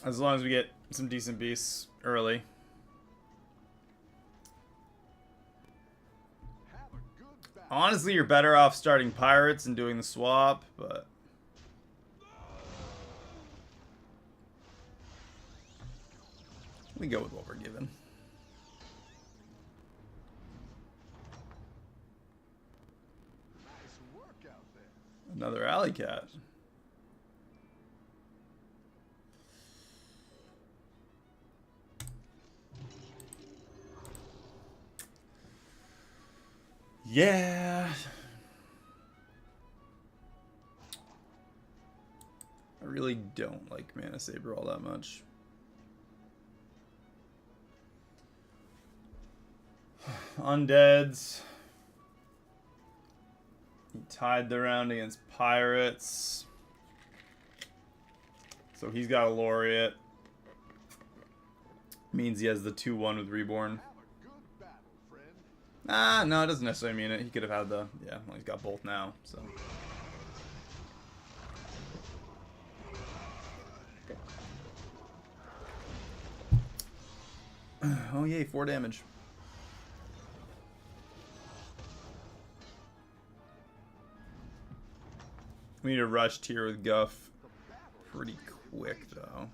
As long as we get some decent beasts early. Have a good battle. Honestly, you're better off starting pirates and doing the swap, but we go with what we're given. Nice work out there. Another alley cat. Yeah. I really don't like Mana Saber all that much. Undeads. He tied the round against pirates. So he's got a laureate. Means he has the 2-1 with Reborn. Have a good battle, friend. Ah, no, it doesn't necessarily mean it. He could have had the... Yeah, well, he's got both now, so... Oh, yay, 4 damage. We need to rush tier with Guff pretty quick, though.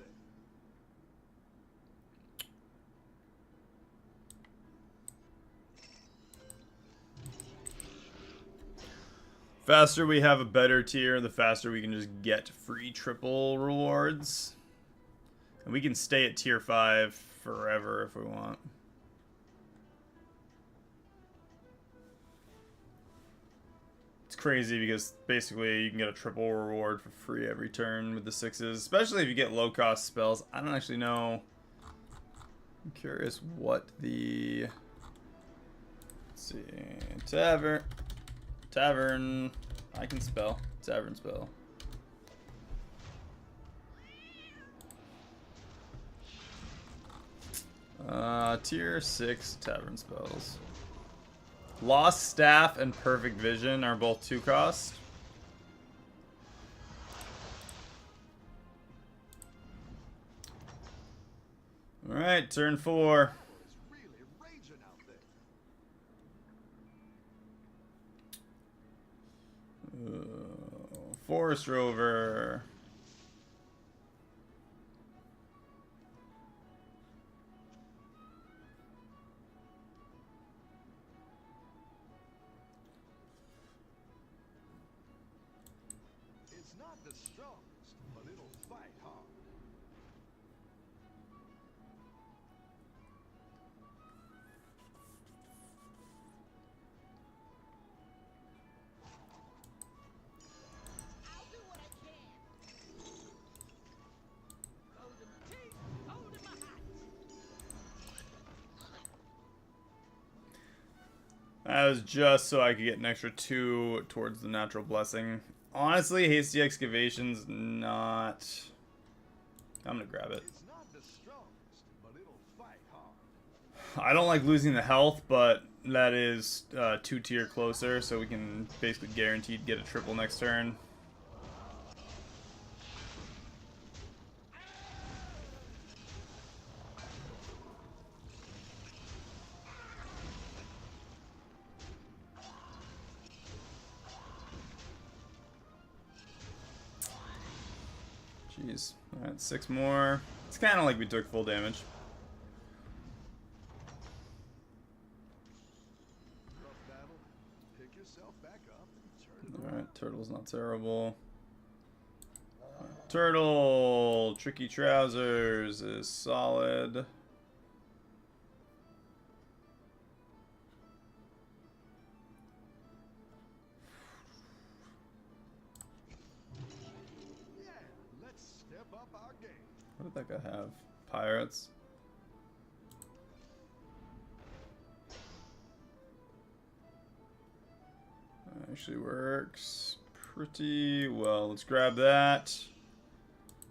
Faster we have a better tier, the faster we can just get free triple rewards. And we can stay at tier 5 forever if we want. It's crazy because basically you can get a triple reward for free every turn with the 6s, especially if you get low cost spells. I don't actually know. I'm curious what the... Let's see. Tavern. I can spell. Tavern spell. Tier 6 tavern spells. Lost Staff and Perfect Vision are both 2 cost. Alright, turn 4. It's really raging out there. Forest Rover. It's not the strongest, but it'll fight hard. I'll do what I can. Gold in my teeth, gold in my hat. That was just so I could get an extra 2 towards the Natural Blessing. Honestly, Hasty Excavation's not... I'm gonna grab it. It's not the strongest, but it'll fight hard. I don't like losing the health, but that is 2 tier closer, so we can basically guaranteed get a triple next turn. Jeez. Alright, 6 more. It's kind of like we took full damage. Rough battle. Pick yourself back up and turn it Alright, Turtle's not terrible. Turtle! Tricky Trousers is solid. Yeah, let's step up our game. What did that guy have? Pirates? Actually works pretty well. Let's grab that.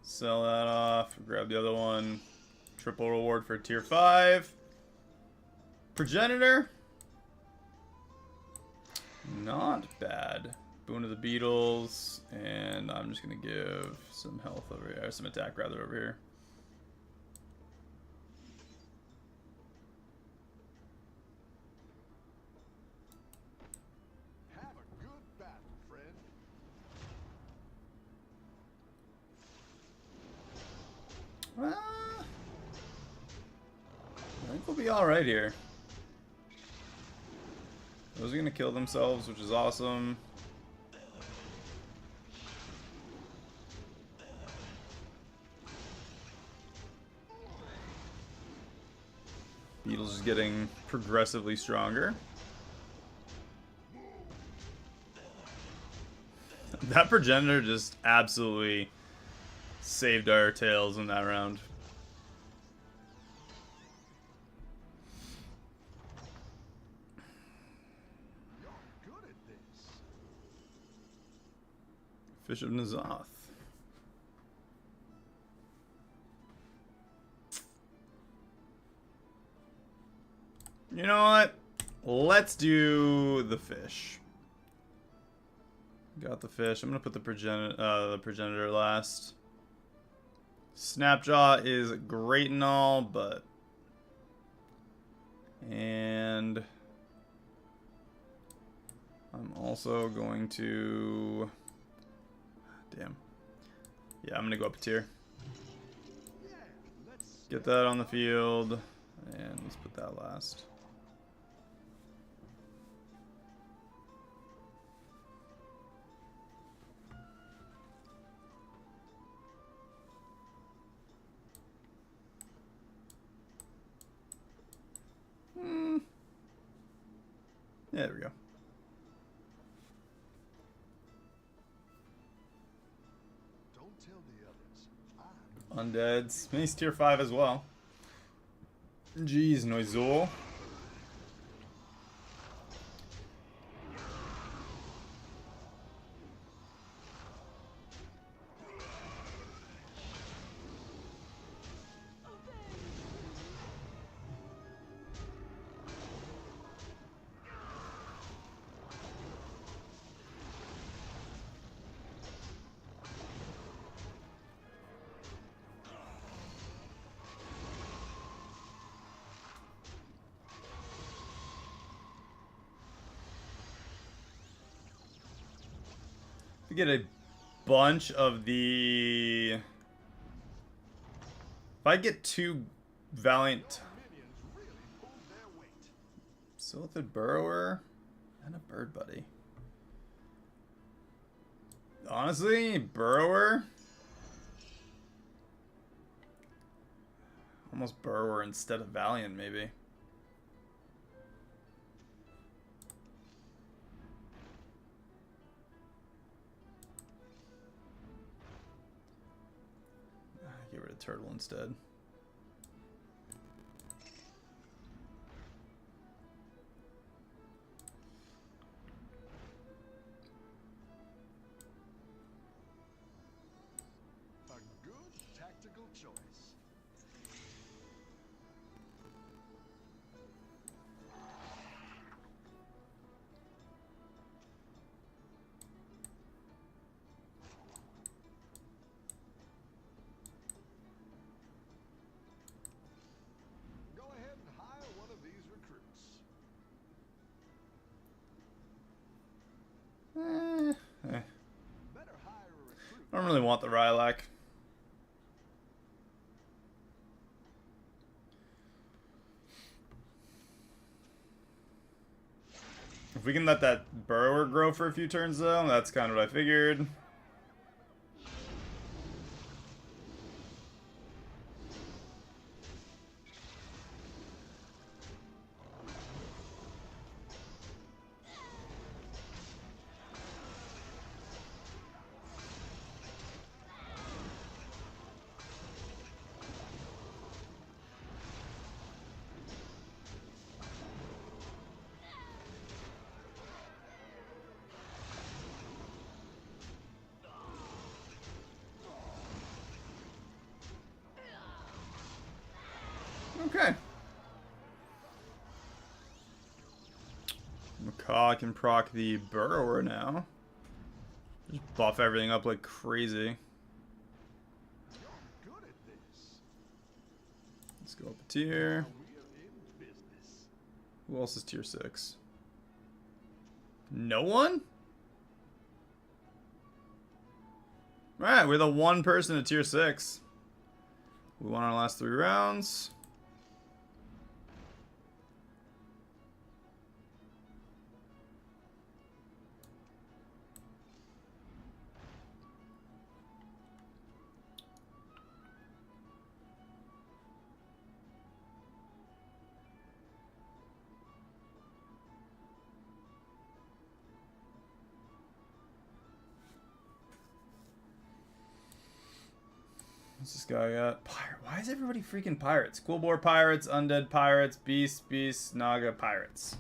Sell that off. Grab the other one. Triple reward for tier 5. Progenitor? Not bad. Boon of the Beetles, and I'm just gonna give some health over here, or some attack rather over here. Have a good battle, friend. I think we'll be alright here. Those are gonna kill themselves, which is awesome. Beetle's is getting progressively stronger. That progenitor just absolutely saved our tails in that round. You're good at this. Fish of N'Zoth. You know what? Let's do the fish. Got the fish. I'm gonna put the progenitor last. Snapjaw is great and all, but and I'm also going to damn. Yeah, I'm gonna go up a tier. Yeah, let's Get that on the field, and let's put that last. Yeah, there we go. don't tell the others. Undeads. He's tier 5 as well. Jeez, Noizul. We get a bunch of the... If I get 2 Valiant Minions really pulled their weight. Silithid Burrower and a Bird Buddy. Honestly, Burrower? Almost Burrower instead of Valiant, maybe. Get rid of Turtle instead. A good tactical choice. Go ahead and hire one of these recruits. Better hire a recruit. I don't really want the Rylak. If we can let that Burrower grow for a few turns, though, that's kind of what I figured. Okay. Macaw can proc the Burrower now. Just buff everything up like crazy. You're good at this. Let's go up a tier. Now we're in business. Who else is tier 6? No one? Alright, we're the one person at tier 6. We won our last 3 rounds. What's this guy got? Pirate. Why is everybody freaking pirates? Cool Boar pirates, undead pirates, beasts, naga pirates.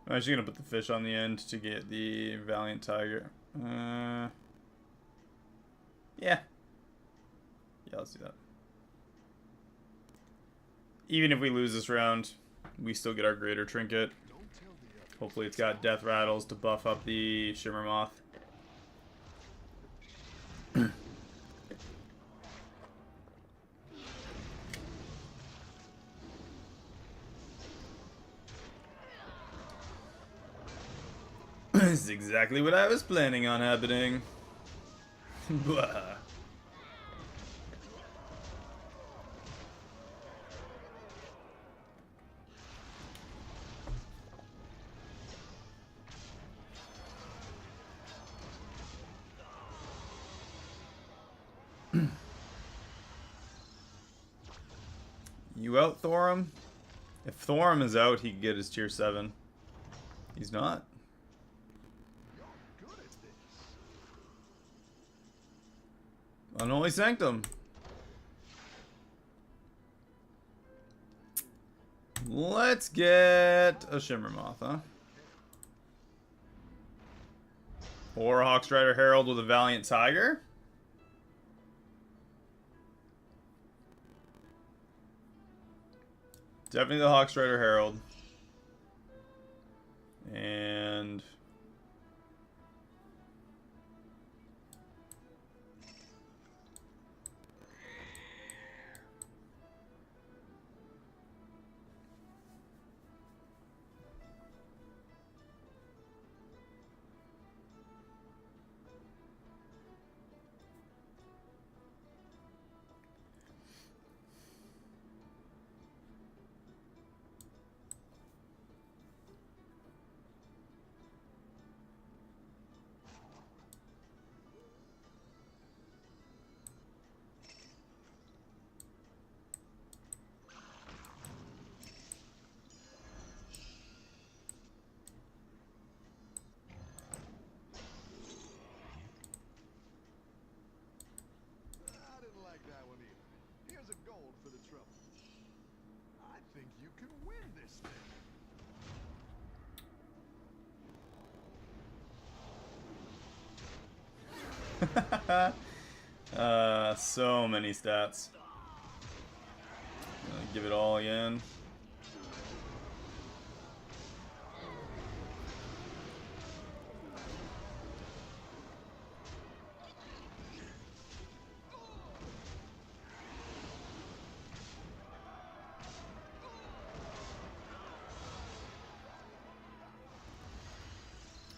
I'm actually gonna put the fish on the end to get the Valiant Tiger. Yeah. Yeah, let's do that. Even if we lose this round, we still get our greater trinket. Hopefully it's got death rattles to buff up the Shimmer Moth. This is exactly what I was planning on happening. Blah. You out, Thorum? If Thorum is out, he can get his tier 7. He's not. You're good at this. Unholy Sanctum. Let's get a Shimmer Moth, huh? Or a Hawkstrider Herald with a Valiant Tiger. Definitely the Hawkstrider Herald. And I didn't like that one either. Here's a gold for the trouble. I think you can win this thing. so many stats. Give it all again.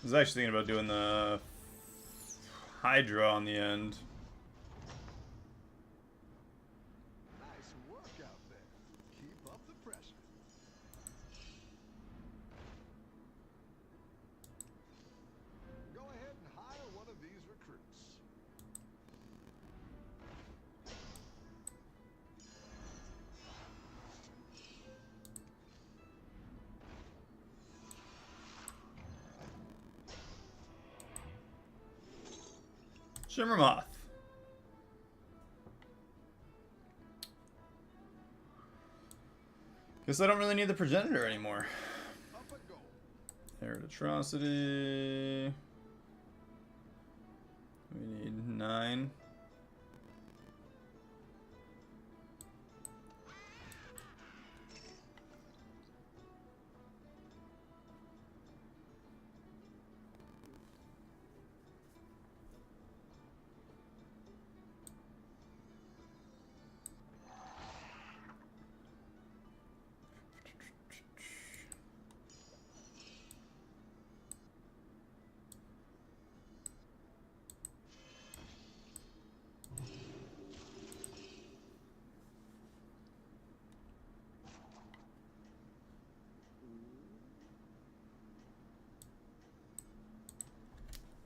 I was actually thinking about doing the Hydra on the end. Nice work out there. Keep up the pressure. Go ahead and hire one of these recruits. Shimmer Moth. Guess I don't really need the Progenitor anymore. Up a goal. Arid Atrocity. We need 9.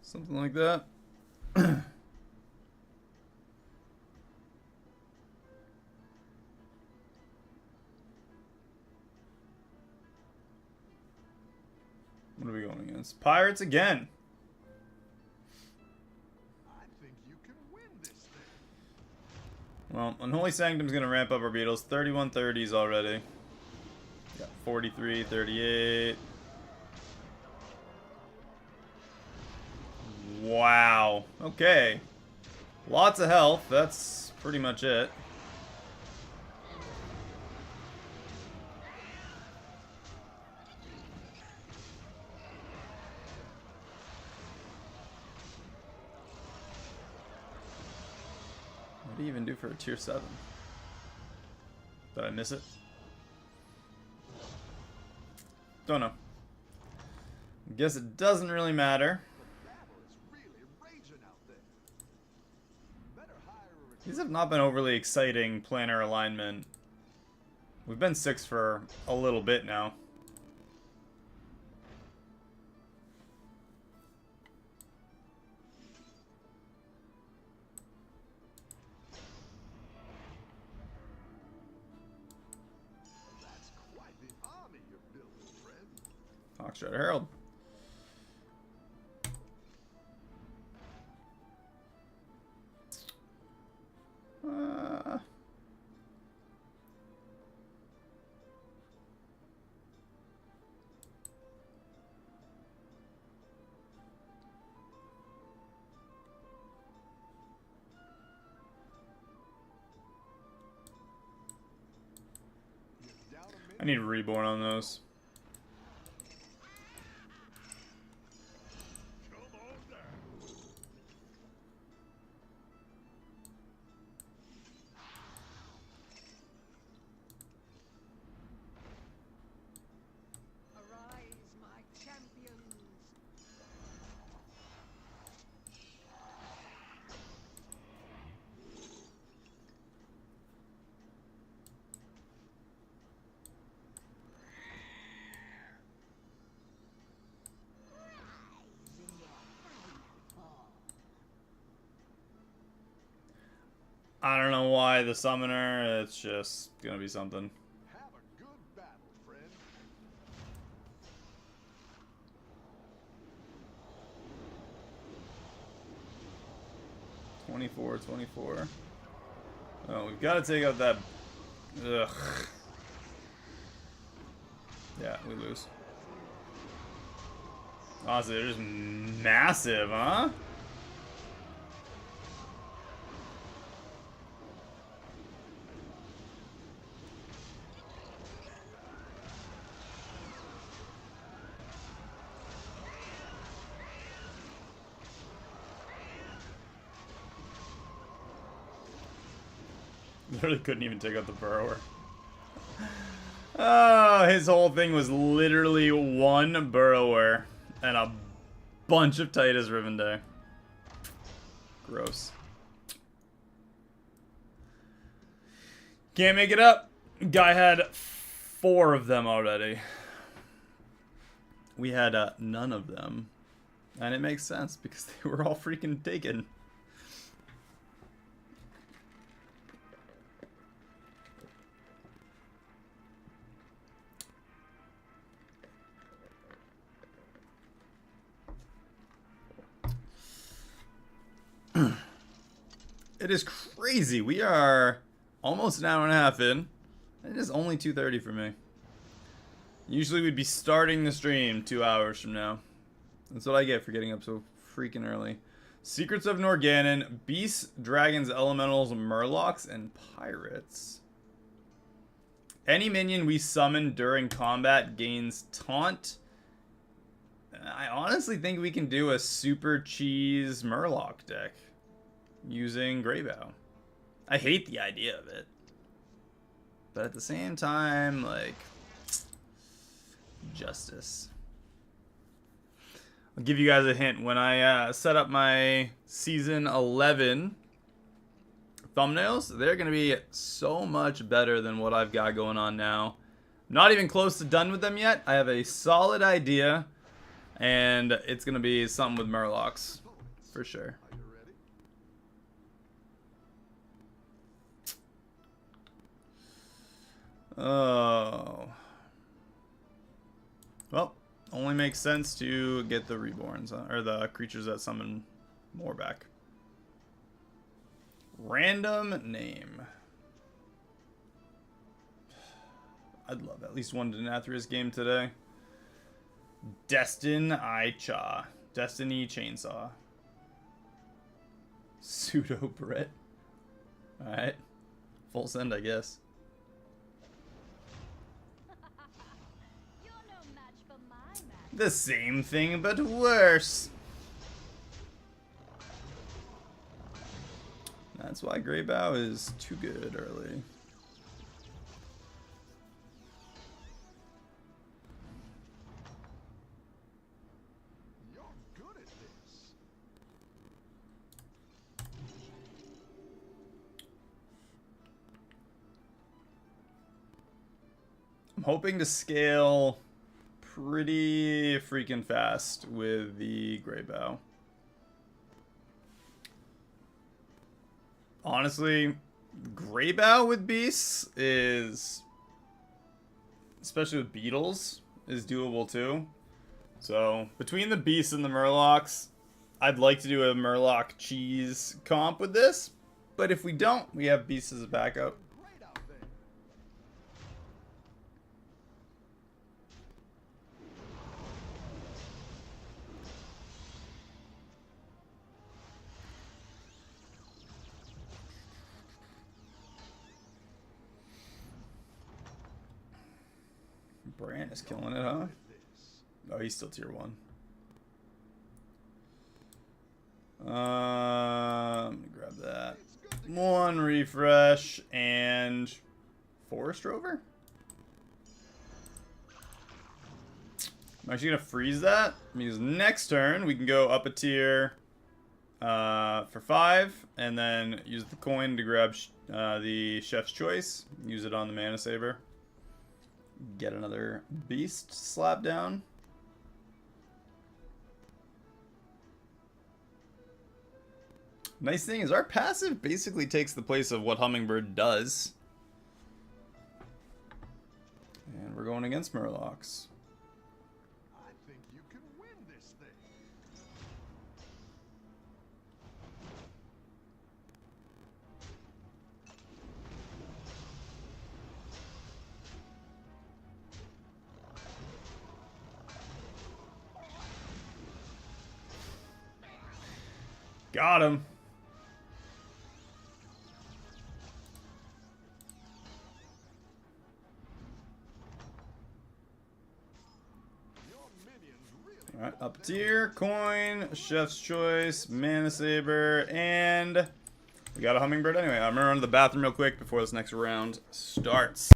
Something like that. What are we going against? Pirates again. I think you can win this thing. Well, Unholy Sanctum's going to ramp up our beetles. 31 30s already. Got 43, 38. Wow. Okay. Lots of health. That's pretty much it. What do you even do for a tier 7? Did I miss it? Don't know. Guess it doesn't really matter. The battle is really raging out there. Better hire a recruit. These have not been overly exciting planar alignment. We've been 6 for a little bit now. That's quite the army you're building, friend. Hawkstrider Herald. You doubt a I minute? need a reborn on those. Come on down. Arise, my champions. I don't know why the summoner, it's just gonna be something. Have a good battle, friend. 24, 24. Oh, we've got to take out that. Ugh. Yeah, we lose. Honestly, they're just massive, huh? Literally couldn't even take out the burrower. Oh, his whole thing was literally one burrower and a bunch of Titus Rivendell. Gross. Can't make it up. Guy had 4 of them already. We had none of them. And it makes sense because they were all freaking taken. It is crazy. We are almost an hour and a half in. It is only 2:30 for me. Usually we'd be starting the stream 2 hours from now. That's what I get for getting up so freaking early. Secrets of Norgannon, Beasts, Dragons, Elementals, Murlocs, and Pirates. Any minion we summon during combat gains Taunt. I honestly think we can do a super cheese Murloc deck using Greybow. I hate the idea of it. But at the same time, like, justice. I'll give you guys a hint. When I set up my Season 11 thumbnails, they're going to be so much better than what I've got going on now. Not even close to done with them yet. I have a solid idea And it's going to be something with Murlocs, for sure. Are you ready? Oh. Well, only makes sense to get the Reborns, or the creatures that summon more back. Random name. I'd love at least one Denathrius game today. Destiny Chainsaw. Pseudo Brit. Alright. Full send, I guess. You're no match for my match. The same thing, but worse. That's why Grey Bow is too good early. You're good at this. I'm hoping to scale pretty freaking fast with the Grey Bow. Honestly, Grey Bow with beasts is, especially with beetles, is doable too. So between the beasts and the Murlocs, I'd like to do a Murloc cheese comp with this. But if we don't, we have beasts as a backup. Great out there. Brant is killing it, huh? This. Oh, he's still tier 1. Let me grab that. It's good to One refresh and Forest Rover? I'm actually gonna freeze that because next turn we can go up a tier for 5 and then use the coin to grab the Chef's Choice. Use it on the Mana Saber. Get another beast slap down. Nice thing is our passive basically takes the place of what Hummingbird does. And we're going against Murlocs. I think you can win this thing. Got him. Your minions really Alright, up tier, coin, Chef's Choice, Mana Saber, and we got a Hummingbird anyway. I'm gonna run to the bathroom real quick before this next round starts.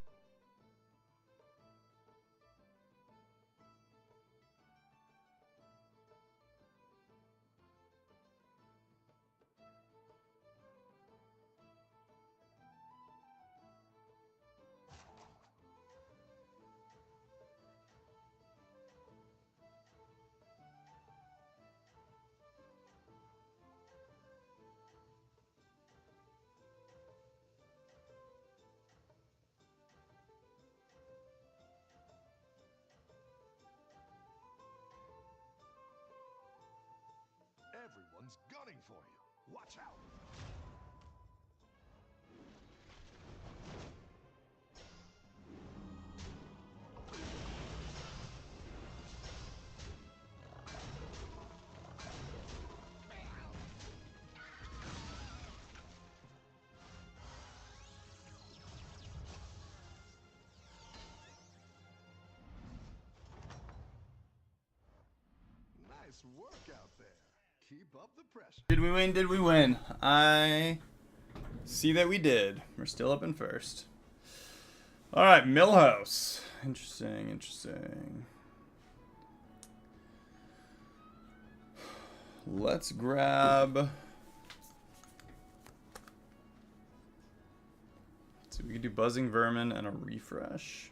Everyone's gunning for you. Watch out. Nice work out there. Keep up the pressure. Did we win? Did we win? I see that we did. We're still up in first. Alright, Millhouse. Interesting, interesting. Let's grab... Let's see, we could do Buzzing Vermin and a refresh.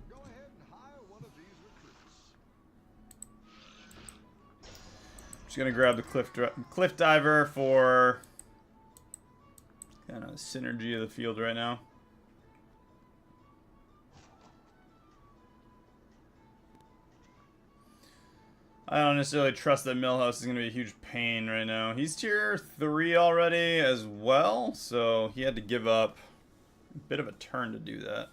Go ahead and hire one of these recruits. Just gonna grab the cliff diver for kind of synergy of the field right now. I don't necessarily trust that Millhouse is going to be a huge pain right now. He's tier 3 already as well, so he had to give up a bit of a turn to do that.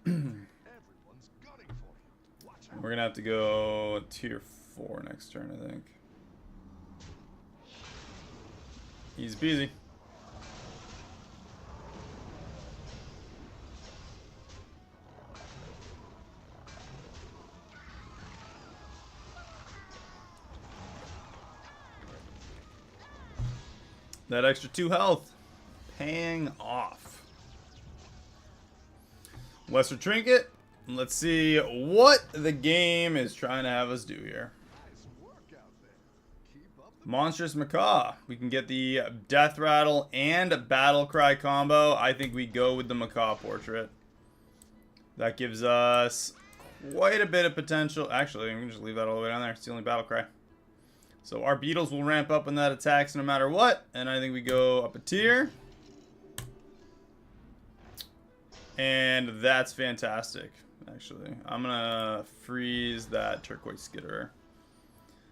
Everyone's gunning for you. Watch out. We're going to have to go tier 4 next turn, I think. Easy peasy. That extra 2 health paying off. Lesser Trinket. Let's see what the game is trying to have us do here. Nice work out there. Keep up the Monstrous Macaw. We can get the Death Rattle and Battle Cry combo. I think we go with the Macaw portrait. That gives us quite a bit of potential. Actually, we can just leave that all the way down there. It's the only Battle Cry. So our beetles will ramp up when that attacks no matter what. And I think we go up a tier. And that's fantastic, actually. I'm going to freeze that Turquoise Skitterer.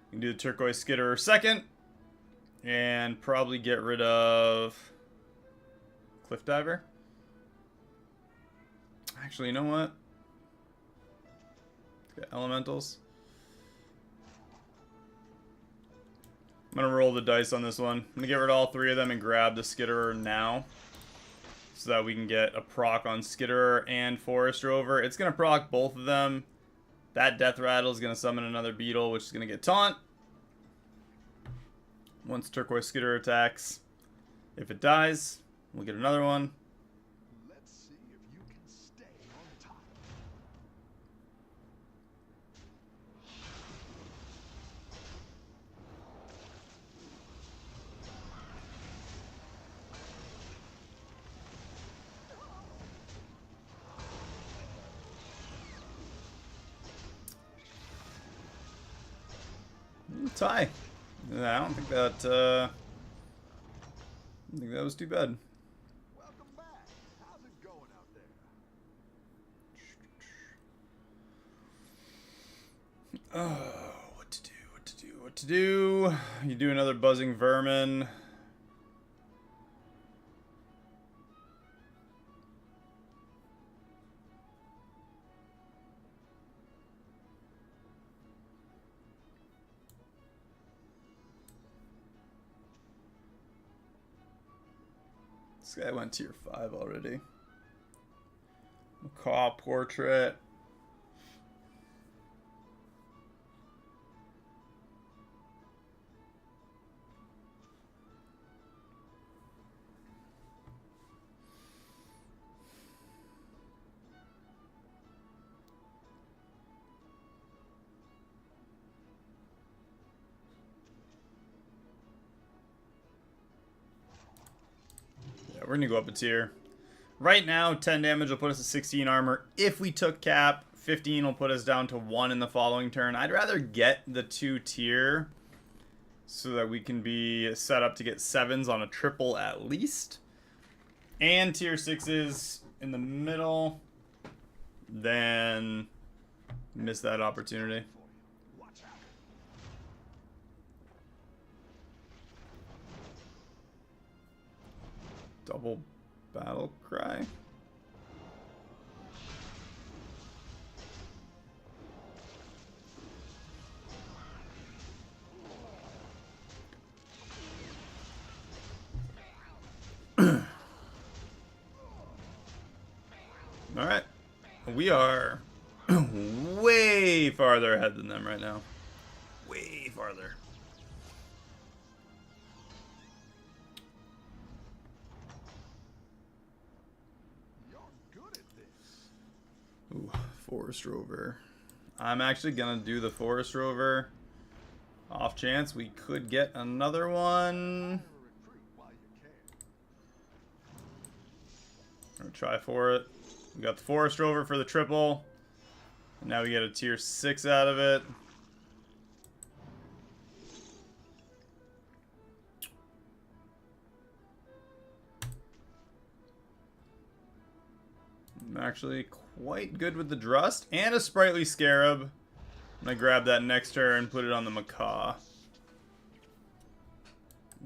We can do the Turquoise Skitterer second. And probably get rid of Cliff Diver. Actually, you know what? Let's get Elementals. I'm going to roll the dice on this one. I'm going to get rid of all 3 of them and grab the Skitterer now. So that we can get a proc on Skitterer and Forest Rover. It's going to proc both of them. That Death Rattle is going to summon another Beetle, which is going to get Taunt. Once Turquoise Skitterer attacks. If it dies, we'll get another one. Let's see if you can stay on top. Tie. I don't think that was too bad. Welcome back. How's it going out there? Oh, what to do. You do another Buzzing Vermin. This guy went tier 5 already. Macaw portrait. We're gonna go up a tier. Right now, 10 damage will put us at 16 armor. If we took cap, 15 will put us down to 1 in the following turn. I'd rather get the 2 tier so that we can be set up to get 7s on a triple at least. And tier 6s in the middle. Then miss that opportunity. Watch out. Double Battle Cry. All right. We are way farther ahead than them right now. Way farther. You're good at this. Ooh, Forest Rover. I'm actually gonna do the Forest Rover. Off chance we could get another one. Hire a recruit while you can. Or try for it. We got the Forest Rover for the triple. And now we get a tier 6 out of it. I'm actually quite good with the Drust and a Sprightly Scarab. I'm gonna grab that next turn, put it on the Macaw.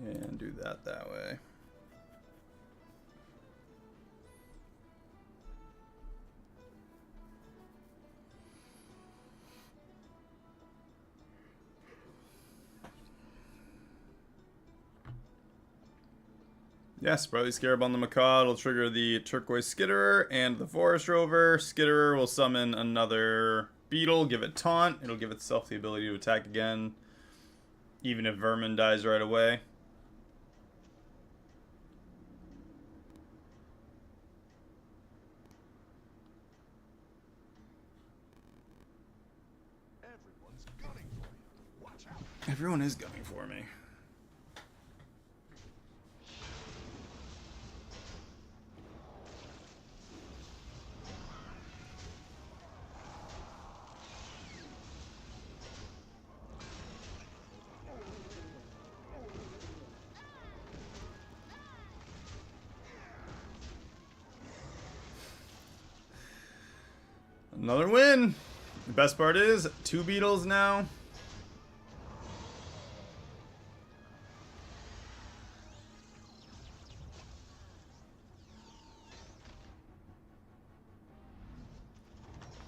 And do that way. Yeah, Sprightly Scarab on the Macaw. It'll trigger the Turquoise Skitterer and the Forest Rover. Skitterer will summon another Beetle, give it Taunt. It'll give itself the ability to attack again, even if Vermin dies right away. Everyone's gunning for you. Watch out. Everyone is gunning for me. Another win. The best part is 2 Beetles now.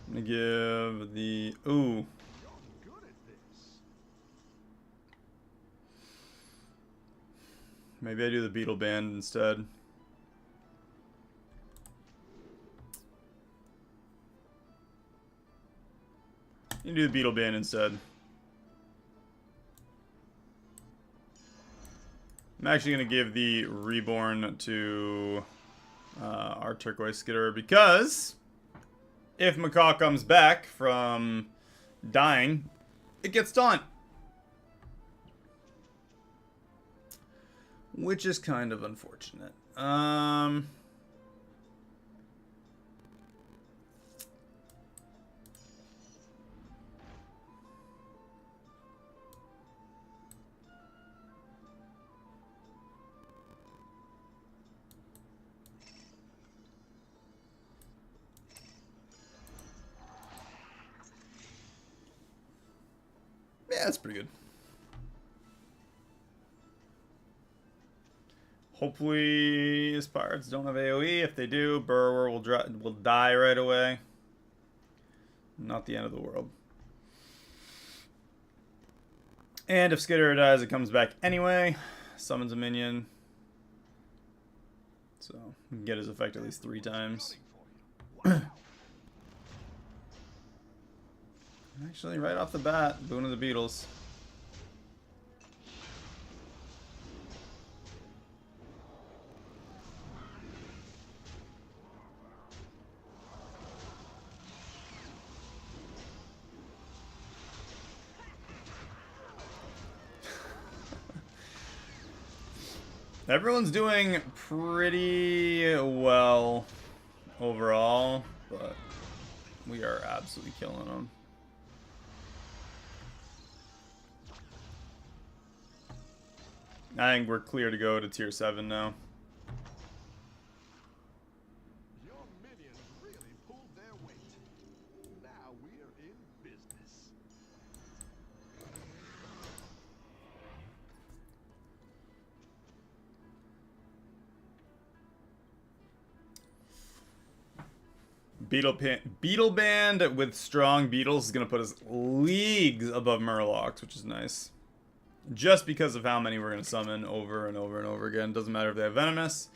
I'm gonna give the ooh. You're good at this. Maybe I do the Beetle Band instead. You can do the Beetle Band instead. I'm actually going to give the Reborn to our Turquoise Skitterer because if Macaw comes back from dying, it gets Taunt. Which is kind of unfortunate. Yeah, that's pretty good. Hopefully his pirates don't have AoE. If they do, Burrower will die right away. Not the end of the world. And if Skitterer dies, it comes back anyway. Summons a minion. So we can get his effect at least 3 times. Actually, right off the bat, Boon of the Beetles. Everyone's doing pretty well overall, but we are absolutely killing them. I think we're clear to go to tier 7 now. Your minions really pulled their weight. Now we're in business. Beetle Band with strong beetles is going to put us leagues above Murlocs, which is nice. Just because of how many we're going to summon over and over and over again. Doesn't matter if they have Venomous.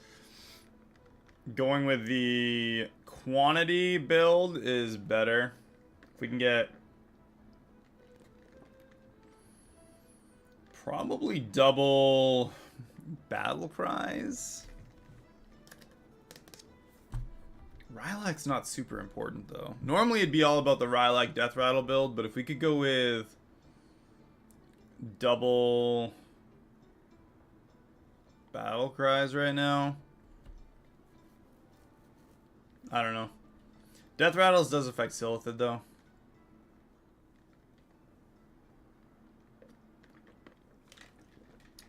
Going with the quantity build is better. If we can get probably double battle cries. Rylac's not super important though. Normally it'd be all about the Rylac Death Rattle build, but if we could go with double battle cries right now, I don't know. Death Rattles does affect Silithid, though.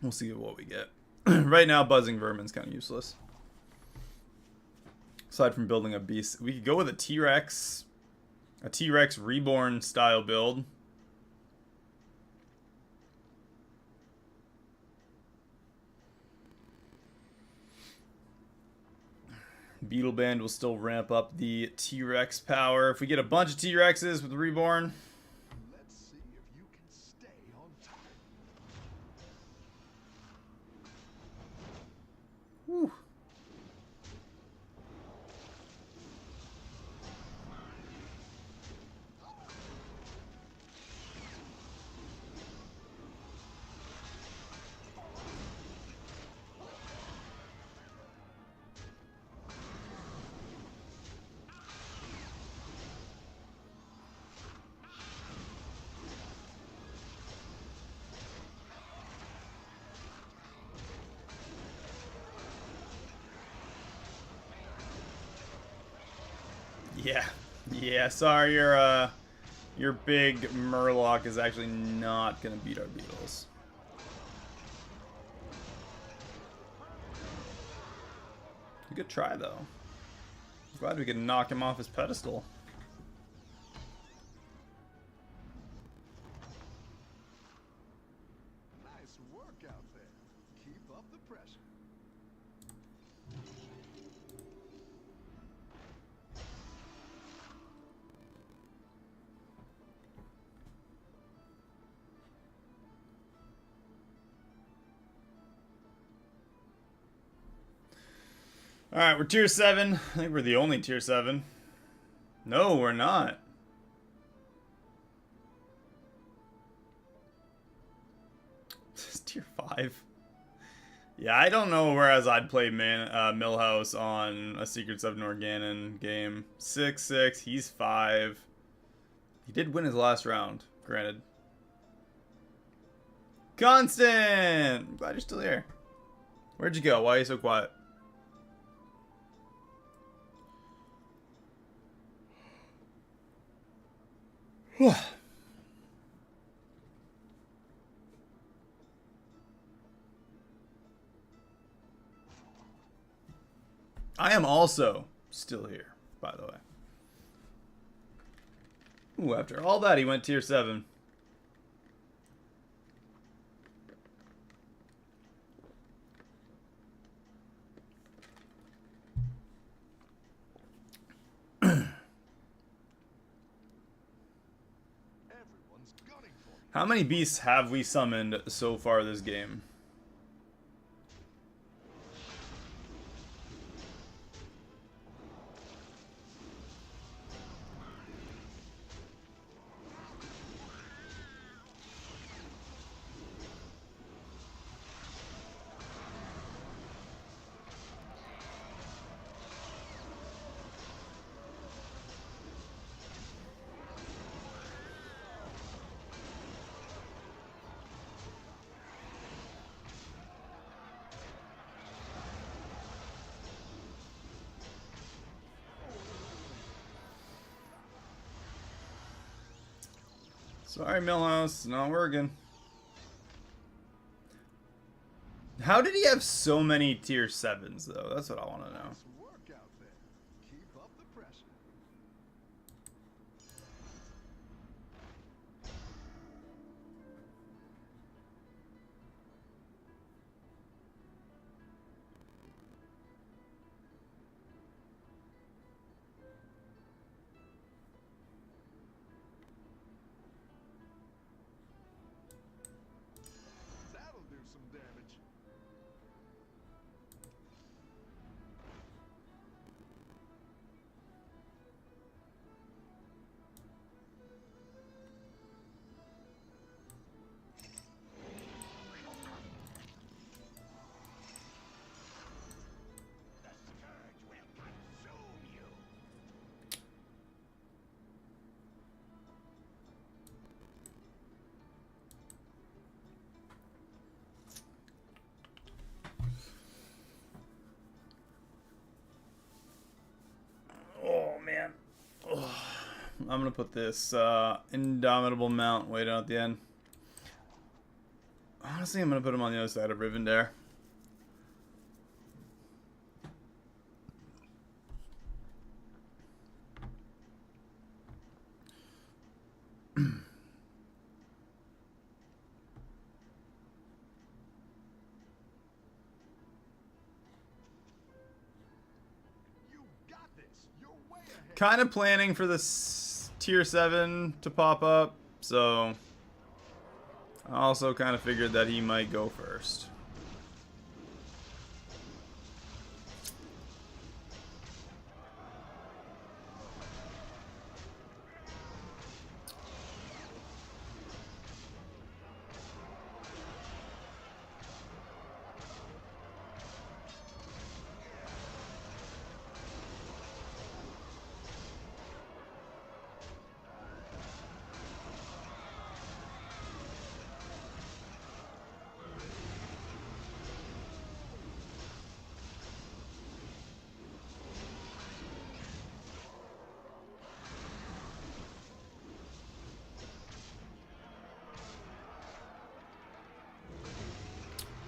We'll see what we get. Right now, Buzzing Vermin's kind of useless. Aside from building a beast, we could go with a T-Rex Reborn style build. Beetle Band will still ramp up the T-Rex power. If we get a bunch of T-Rexes with Reborn. Let's see if you can stay on top. Whew. Yeah, sorry, your big Murloc is actually not gonna beat our Beetles. A good try, though. I'm glad we could knock him off his pedestal. Nice work out there. Keep up the pressure. Alright, we're tier 7. I think we're the only tier 7. No, we're not. This is tier 5. Yeah, I don't know whereas I'd play Millhouse on a Secret 7 Organon game. 6-6, he's 5. He did win his last round, granted. Constant! I'm glad you're still here. Where'd you go? Why are you so quiet? I am also still here, by the way. Ooh, after all that, he went tier 7. Everyone's gunning for you. How many beasts have we summoned so far this game? Sorry, Millhouse, not working. How did he have so many tier 7s, though? That's what I want to know. Nice work out there. Keep up the pressure. That'll do some damage. I'm gonna put this Indomitable Mount way down at the end. Honestly, I'm gonna put him on the other side of Rivendare. You got this. You're way ahead. Kind of planning for this tier 7 to pop up, so I also kind of figured that he might go first.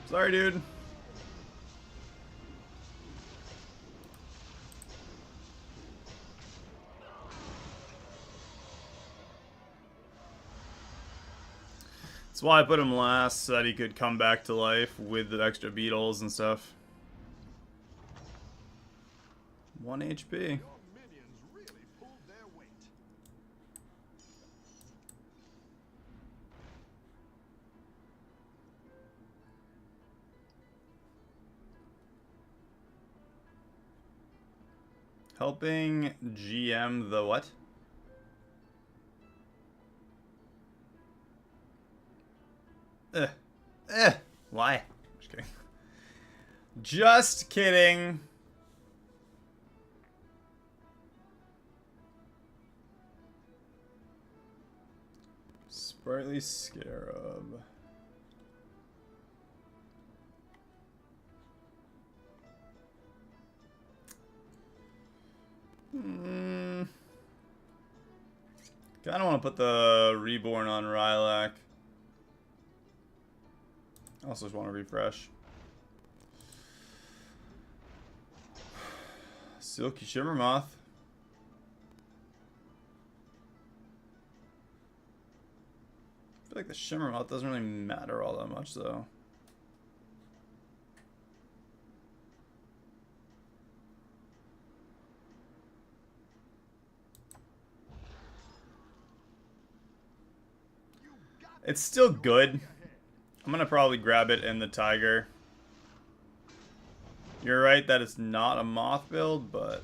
Sorry, dude. That's why I put him last, so that he could come back to life with the extra beetles and stuff. 1 HP. Your minions really pulled their weight. Helping GM the what? Why? Just kidding. Just kidding. Sprightly Scarab. Kinda wanna put the Reborn on Rylak. Also just wanna refresh. Silky Shimmermoth. I feel like the Shimmermoth doesn't really matter all that much though. It's still good. I'm gonna probably grab it in the Tiger. You're right that it's not a moth build, but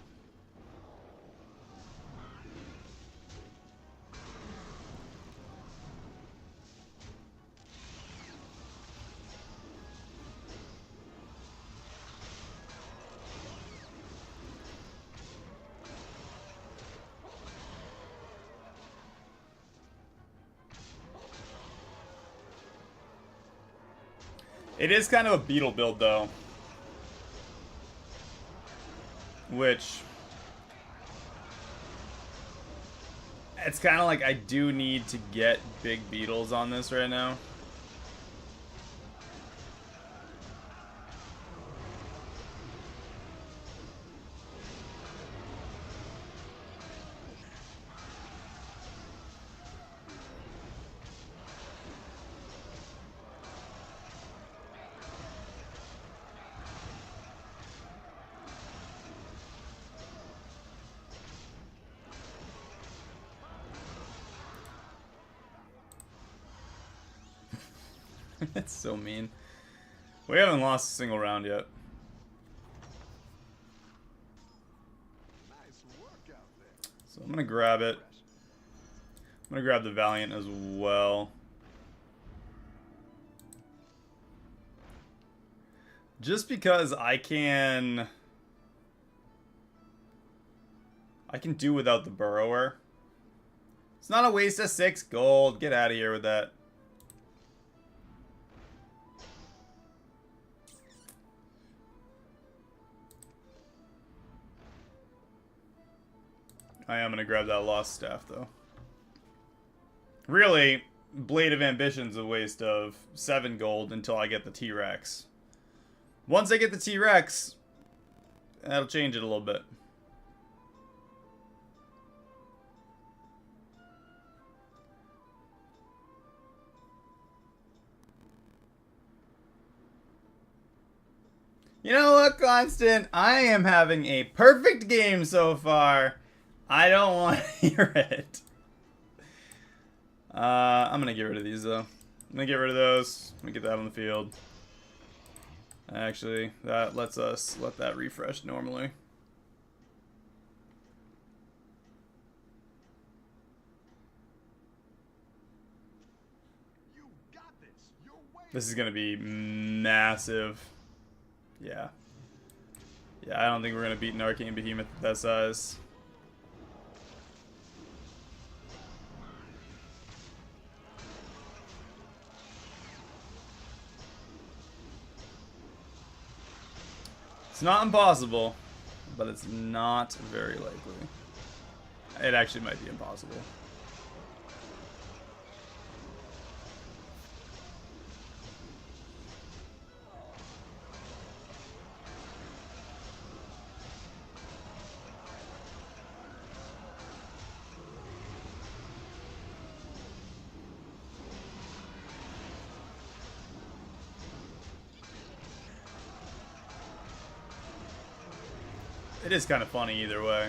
it is kind of a beetle build though. Which it's kind of like I do need to get big beetles on this right now. That's so mean. We haven't lost a single round yet. Nice work out there. So I'm gonna grab it. I'm gonna grab the Valiant as well. Just because I can do without the Burrower. It's not a waste of 6 gold. Get out of here with that. I am gonna grab that lost staff though. Really, Blade of Ambition's a waste of 7 gold until I get the T-Rex. Once I get the T-Rex, that'll change it a little bit. You know what, Constant? I am having a perfect game so far. I don't want to hear it. I'm going to get rid of these, though. I'm going to get rid of those. Let me get that on the field. Actually, that lets us let that refresh normally. You got this. You're way This is going to be massive. Yeah. Yeah, I don't think we're going to beat an Arcane Behemoth at that size. It's not impossible, but it's not very likely. It actually might be impossible. It is kind of funny either way.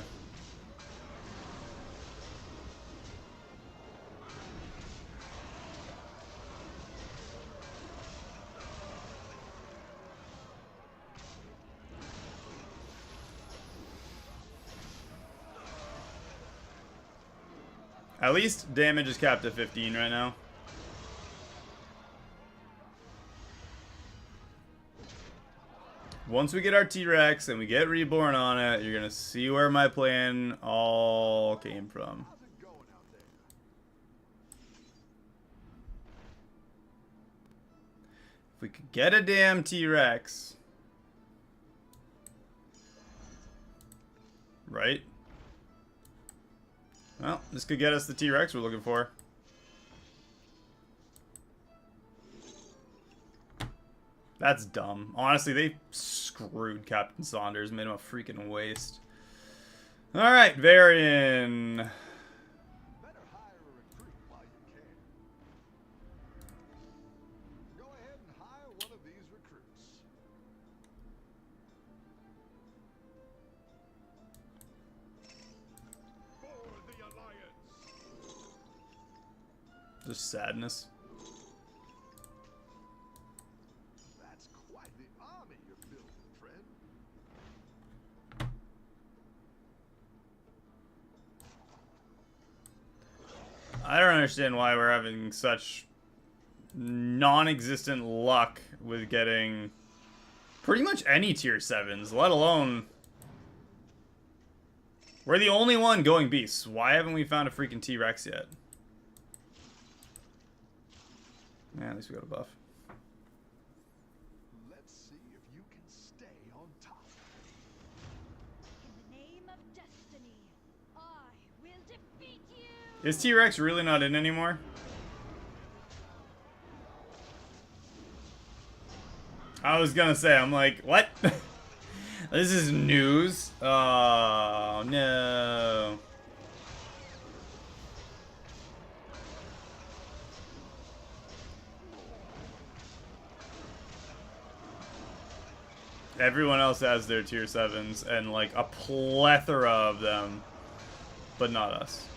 At least damage is capped at 15 right now. Once we get our T-Rex and we get Reborn on it, you're going to see where my plan all came from. how's it going out there? If we could get a damn T-Rex. Right? Well, this could get us the T-Rex we're looking for. That's dumb. Honestly, they screwed Captain Saunders, made him a freaking waste. Alright, Varian. Better hire a recruit while you can. Go ahead and hire one of these recruits. For the Alliance. Just sadness. That's quite the army you're building, friend. I don't understand why we're having such non-existent luck with getting pretty much any tier 7s, let alone... We're the only one going beasts. Why haven't we found a freaking T-Rex yet? Yeah, at least we got a buff. Let's see if you can stay on top. In the name of destiny, I will defeat you! Is T-Rex really not in anymore? I was gonna say, I'm like, what? This is news? Oh, no. Everyone else has their tier 7s and like a plethora of them, but not us.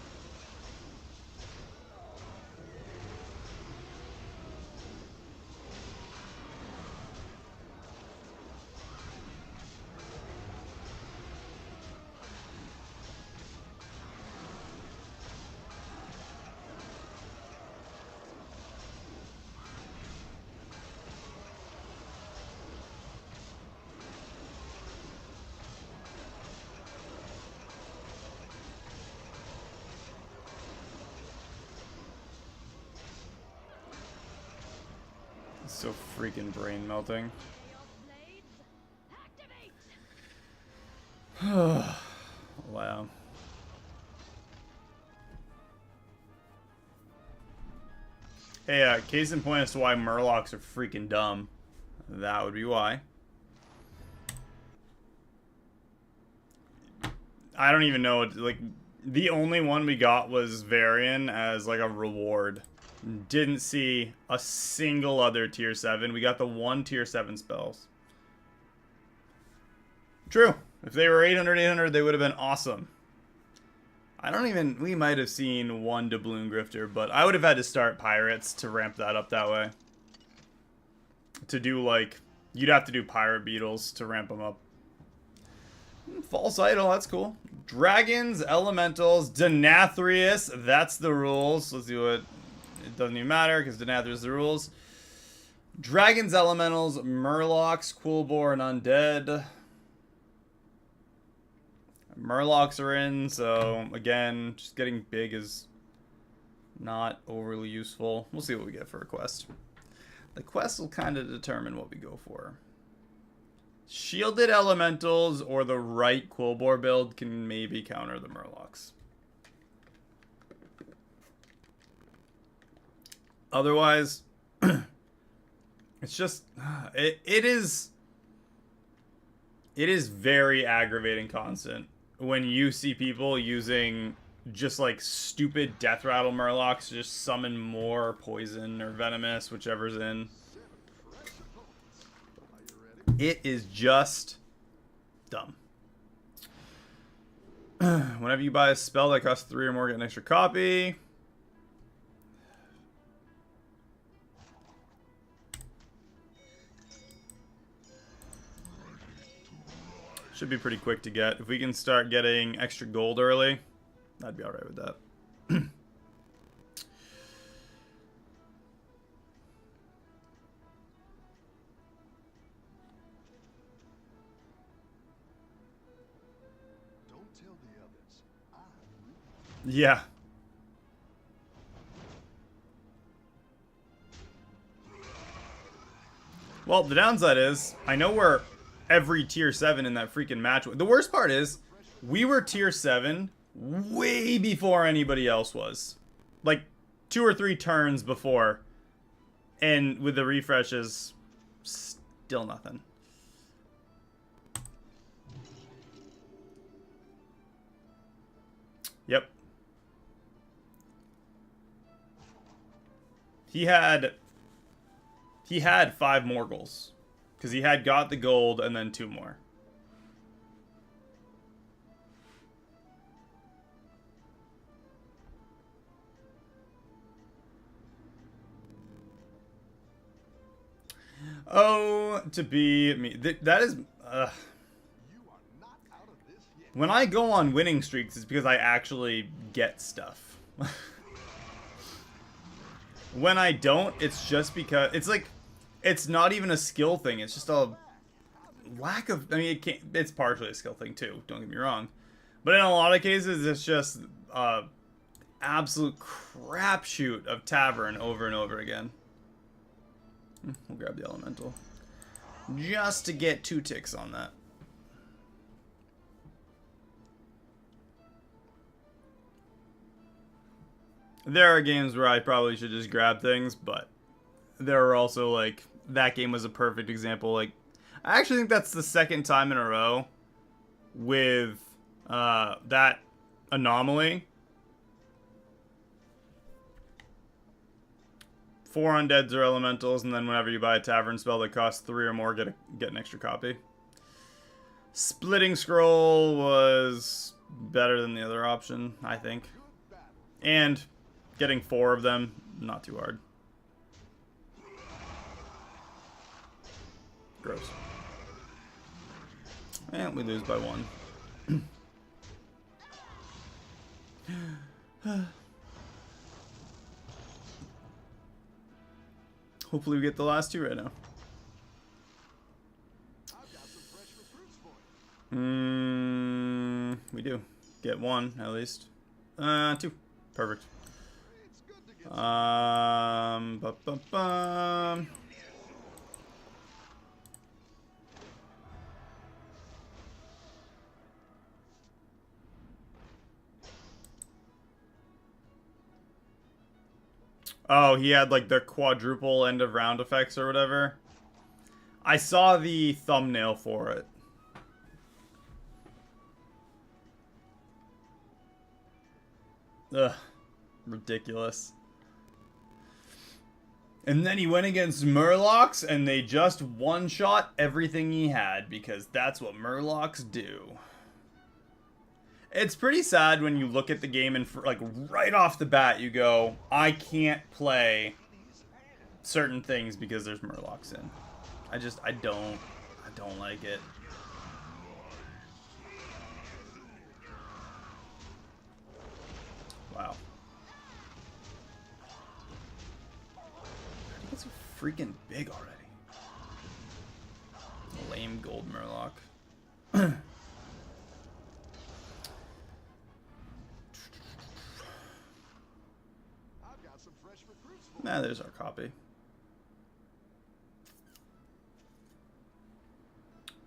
It's so freaking brain melting. Chaos blades, activate! Wow. Hey, case in point as to why Murlocs are freaking dumb. That would be why. I don't even know. Like, the only one we got was Varian as, like, a reward. Didn't see a single other tier 7. We got the one tier 7 spells. True. If they were 800, they would have been awesome. I don't even... We might have seen one Doubloon Grifter, but I would have had to start Pirates to ramp that up that way. To do, like... You'd have to do Pirate Beetles to ramp them up. False Idol, that's cool. Dragons, Elementals, Denathrius, that's the rules. Let's do it. It doesn't even matter because Denathrius is the rules. Dragons, Elementals, Murlocs, Quillbore, and Undead. Murlocs are in, so again, just getting big is not overly useful. We'll see what we get for a quest. The quest will kind of determine what we go for. Shielded Elementals or the right Quillbore build can maybe counter the Murlocs. Otherwise, it's just it is very aggravating constant when you see people using just like stupid Death Rattle Murlocs to just summon more poison or venomous, whichever's in. It is just dumb. Whenever you buy a spell that costs 3 or more, get an extra copy. Should be pretty quick to get. If we can start getting extra gold early, I'd be alright with that. Don't tell the others. I will. Yeah. Well, the downside is, I know we're every tier 7 in that freaking match. The worst part is, we were tier 7 way before anybody else was. Like, 2 or 3 turns before. And with the refreshes, still nothing. Yep. He had 5 more goals. Because he had got the gold and then 2 more. Oh, to be me. That is... You are not out of this yet. when I go on winning streaks, it's because I actually get stuff. When I don't, it's just because... It's like... It's not even a skill thing. It's just a lack of... I mean, it's partially a skill thing, too. Don't get me wrong. But in a lot of cases, it's just absolute crapshoot of Tavern over and over again. We'll grab the Elemental. Just to get 2 ticks on that. There are games where I probably should just grab things, but there are also, like, that game was a perfect example. Like, I actually think that's the second time in a row with that anomaly. 4 undeads or elementals, and then whenever you buy a tavern spell that costs 3 or more, get an extra copy. Splitting Scroll was better than the other option, I think. And getting 4 of them, not too hard. Gross. And we lose by 1. Hopefully we get the last 2 right now. I've got some fresh recruits for you. We do. Get 1, at least. 2. Perfect. It's good to get some. Ba-ba-bum. Oh, he had like the quadruple end of round effects or whatever. I saw the thumbnail for it. Ugh. Ridiculous. And then he went against Murlocs, and they just one-shot everything he had, because that's what Murlocs do. It's pretty sad when you look at the game and, like, right off the bat, you go, I can't play certain things because there's Murlocs in. I don't like it. Wow. It's so freaking big already. Lame gold Murloc. I've got some fresh recruits for Nah, there's our copy.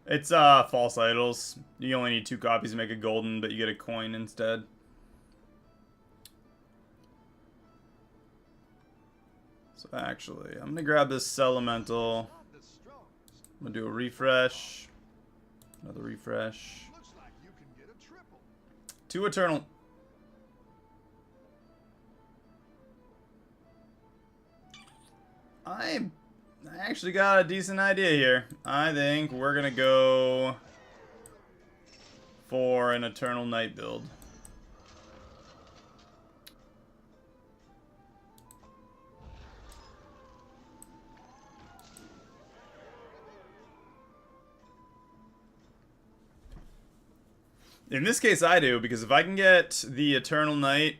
It's false idols. You only need 2 copies to make a golden, but you get a coin instead. So actually, I'm gonna grab this Elemental. the strongest. I'm gonna do a refresh. Another refresh. Looks like you can get a triple. 2 Eternal. I actually got a decent idea here. I think we're gonna go for an Eternal Night build. In this case, I do, because if I can get the Eternal Night,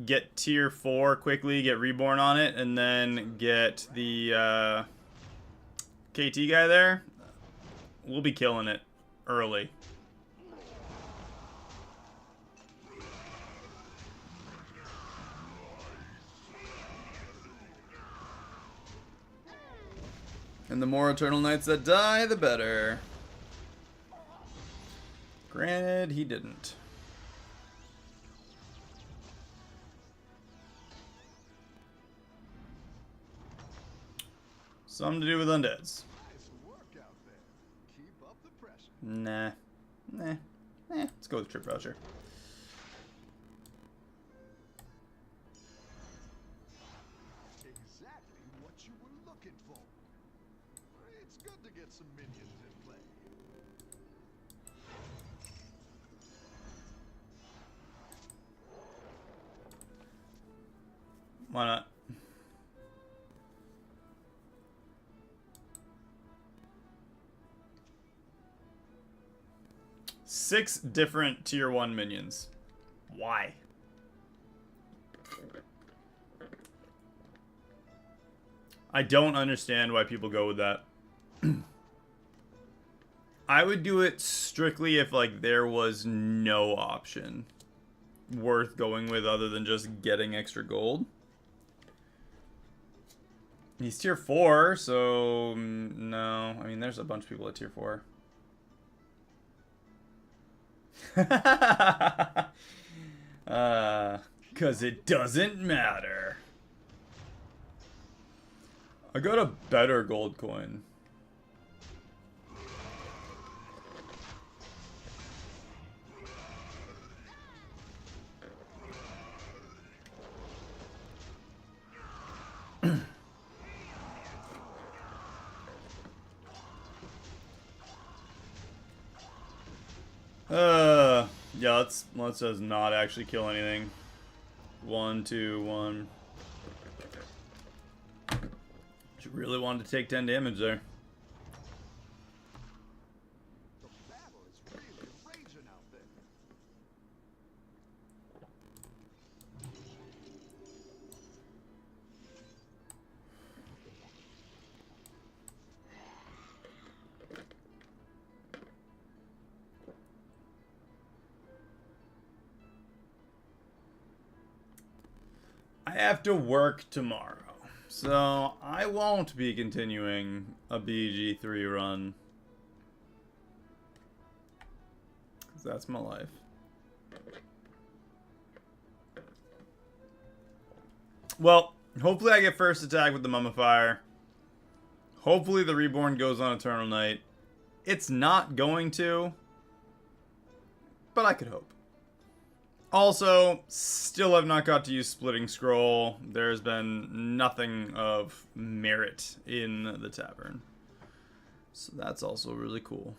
get tier 4 quickly, get Reborn on it, and then get the KT guy there, we'll be killing it early. And the more Eternal Knights that die, the better. Granted, he didn't. Something to do with undeads. Nice work out there. Keep up the pressure. Nah. Let's go with Trip Voucher. Exactly what you were looking for. It's good to get some minions in play. Why not? Six different tier 1 minions. Why? I don't understand why people go with that. I would do it strictly if, like, there was no option worth going with other than just getting extra gold. He's tier 4, so no. I mean, there's a bunch of people at tier 4. Cause it doesn't matter. I got a better gold coin. Yeah, let's just not actually kill anything. 1, 2, 1. She really wanted to take 10 damage there. The battle is really raging out there. I have to work tomorrow, so I won't be continuing a BG3 run. 'Cause that's my life. Well, Hopefully I get first attack with the Mummifier. Hopefully the Reborn goes on Eternal Night. It's not going to, but I could hope. Also, still have not got to use Splitting Scroll. There's been nothing of merit in the Tavern. So that's also really cool.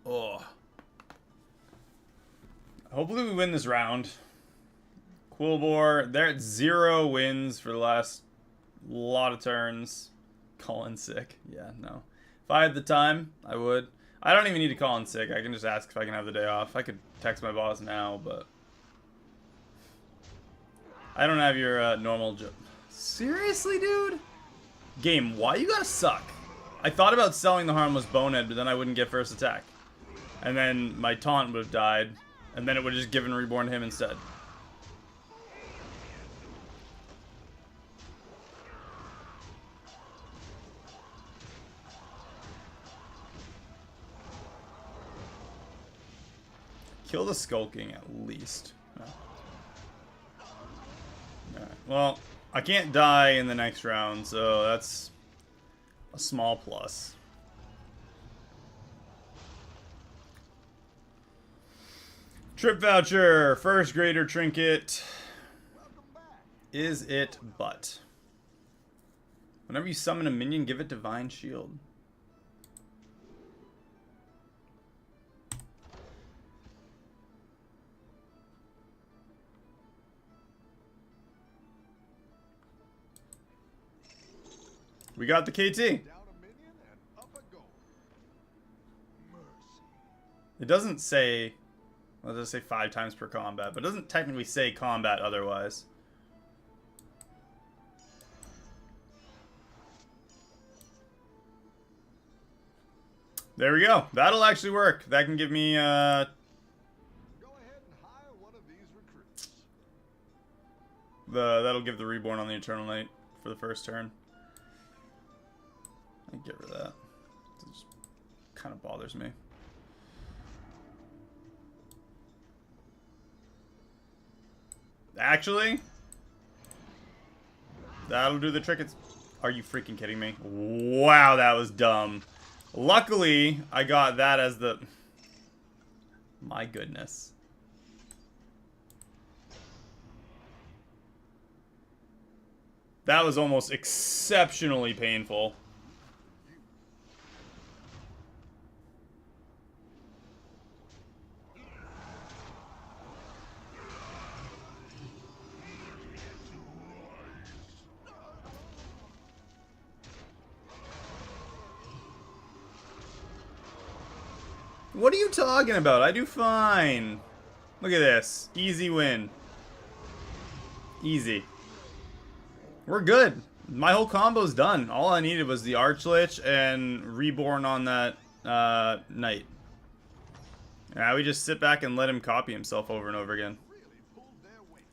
Oh. Hopefully we win this round. Quillbore, they're at 0 wins for the last lot of turns. Call in sick. Yeah, no. If I had the time, I would. I don't even need to call in sick. I can just ask if I can have the day off. I could text my boss now, but I don't have your normal job. Seriously, dude? Game, why you gotta suck? I thought about selling the Harmless Bonehead, but then I wouldn't get first attack. And then my taunt would have died, and then it would have just given Reborn to him instead. Kill the Skulking at least. No. Alright, well, I can't die in the next round, so that's a small plus. Trip voucher, first grader trinket. Is it but? Whenever you summon a minion, give it Divine Shield. We got the KT. Down a minion and up a goal. Mercy. It doesn't say, well, it does say 5 times per combat, but it doesn't technically say combat otherwise. There we go. That'll actually work. That can give me, Go ahead and hire one of these recruits. that'll give the Reborn on the Eternal Night for the first turn. I can get rid of that. It just kind of bothers me. Actually, that'll do the trick. Are you freaking kidding me? Wow, that was dumb. Luckily, I got that as the... My goodness. That was almost exceptionally painful. What are you talking about? I do fine. Look at this. Easy win. Easy. We're good. My whole combo's done. All I needed was the Archlich and Reborn on that Knight. Now we just sit back and let him copy himself over and over again. Really pulled their weight.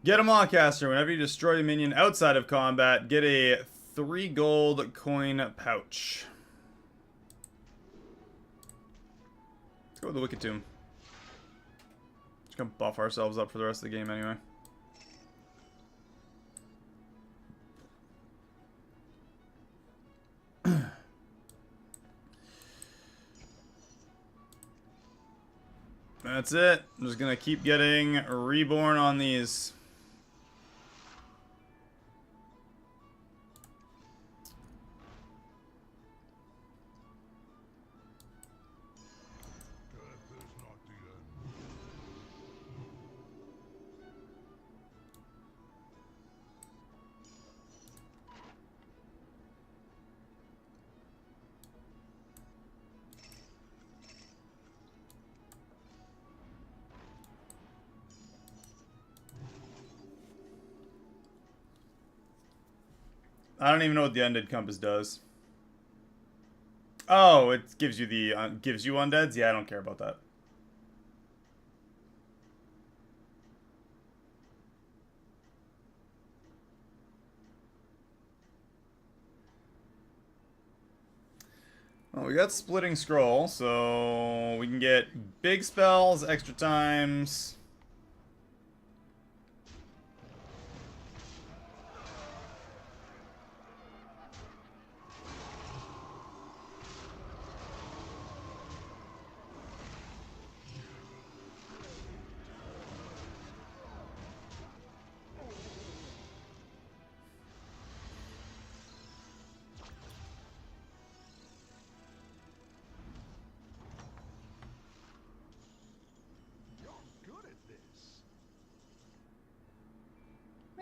Get a Maw-caster. Whenever you destroy a minion outside of combat, get a 3 gold coin pouch. Let's go with the Wicked Tomb. Just gonna buff ourselves up for the rest of the game anyway. That's it. I'm just gonna keep getting Reborn on these. Death is not the end. I don't even know what the Undead Compass does. Oh, it gives you the gives you undeads? Yeah, I don't care about that. Well, we got Splitting Scroll, so we can get big spells, extra times.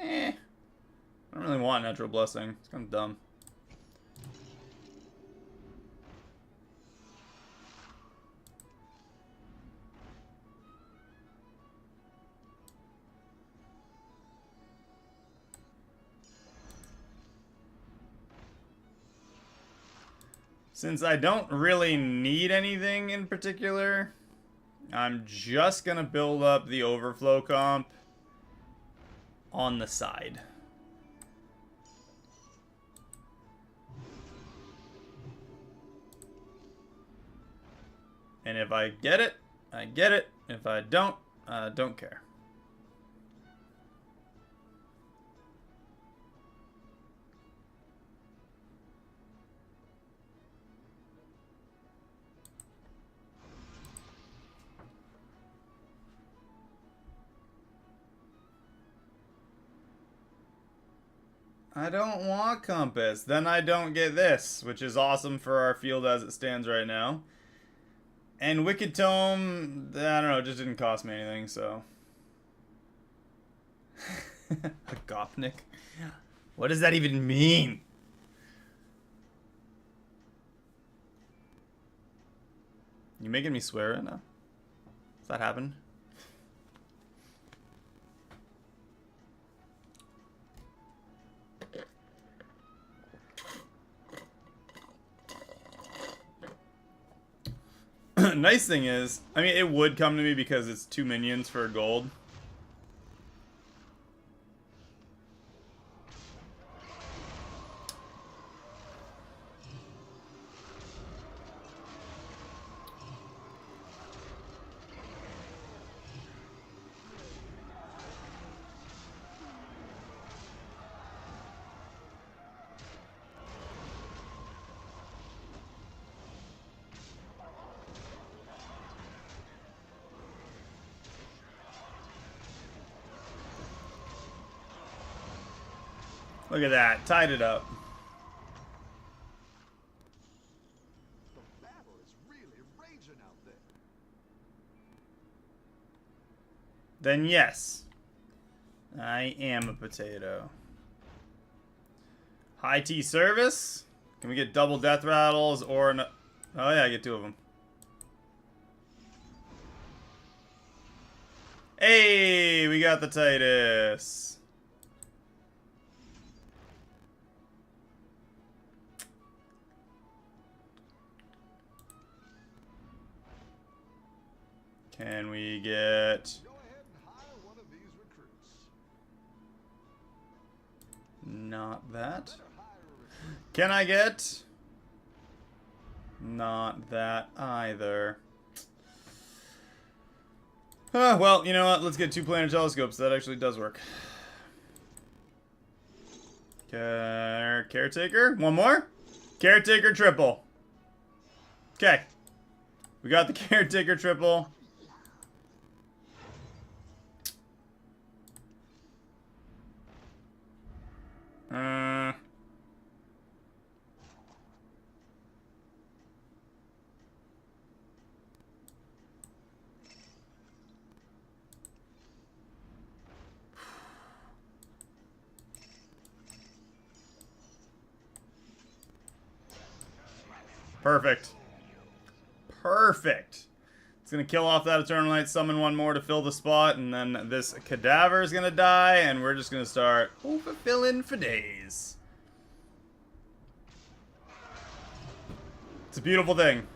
I don't really want Natural Blessing. It's kind of dumb. Since I don't really need anything in particular, I'm just gonna build up the overflow comp on the side. And if I get it, I get it. If I don't, I don't care. I don't want Compass. Then I don't get this, which is awesome for our field as it stands right now. And Wicked Tome, I don't know, it just didn't cost me anything, so. A Gopnik? What does that even mean? You making me swear right now? Does that happen? Nice thing is, I mean, it would come to me because it's 2 minions for gold. Look at that, tied it up. The battle is really raging out there. Then yes, I am a potato. High T service? Can we get double death rattles or an... Oh yeah, I get 2 of them. Hey, we got the Titus. Can we get... Go ahead and hire one of these recruits. Not that. Better hire a recruit. Can I get... Not that either. Well, you know what? Let's get 2 planar telescopes. That actually does work. Caretaker? One more? Caretaker triple. Okay. We got the Caretaker triple. Perfect. Perfect. It's gonna kill off that Eternal Knight, summon 1 more to fill the spot, and then this Cadaver is gonna die, and we're just gonna start fulfilling for days. It's a beautiful thing.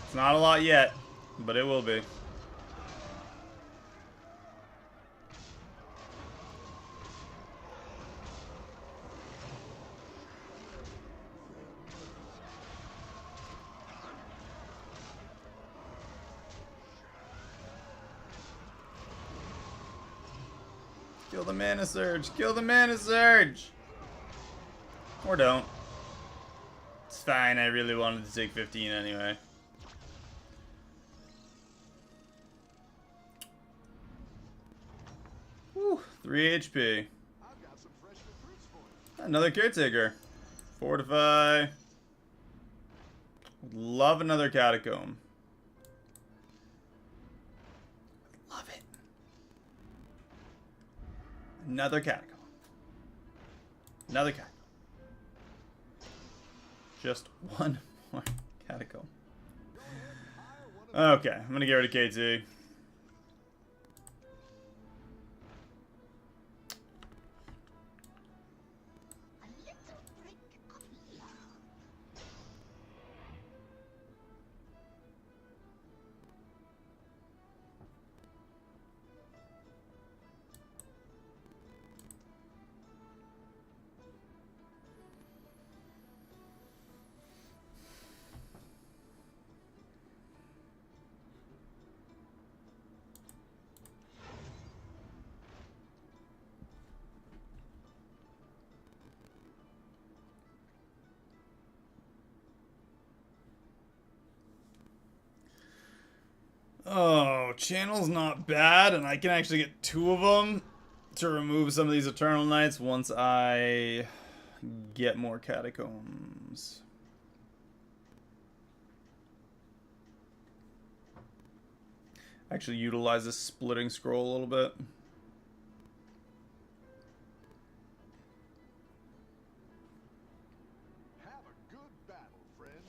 It's not a lot yet, but it will be. Kill the Mana Surge! Kill the Mana Surge! Or don't. It's fine, I really wanted to take 15 anyway. Whew, 3 HP. I've got some fresh recruits for you. Another Caretaker. Fortify. Would love another Catacomb. Love it. Another catacomb. Another catacomb. Just one more catacomb. Okay, I'm gonna get rid of KT. Oh, channel's not bad, and I can actually get 2 of them to remove some of these Eternal Knights once I get more catacombs. Actually utilize this splitting scroll a little bit. Have a good battle, friend.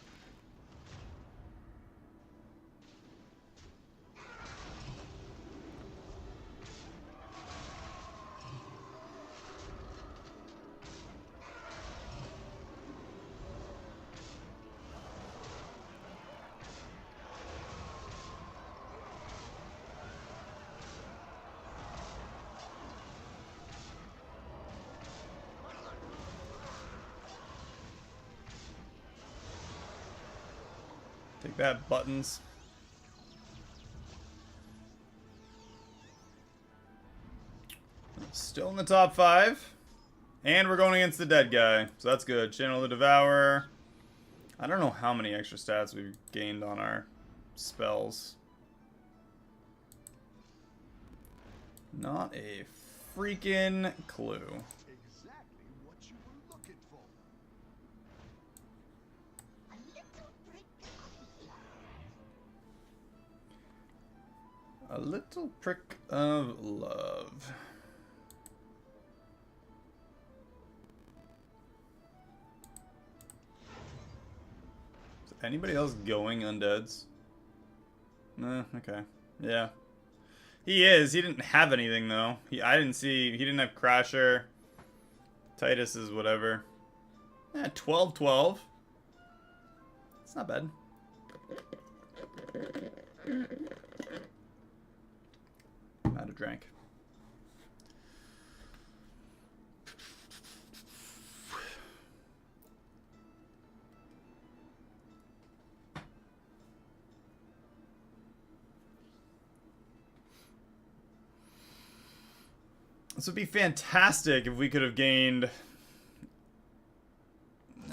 Take that, buttons. Still in the top 5. And we're going against the dead guy. So that's good. Channel the Devourer. I don't know how many extra stats we've gained on our spells. Not a freaking clue. Exactly what you were looking for. A little prick of love. Is anybody else going undeads? Nah, okay. Yeah. He is. He didn't have anything, though. I didn't see... He didn't have Crasher. Titus is whatever. Yeah, 12-12. It's not bad. I'm out of drink. This would be fantastic if we could have gained...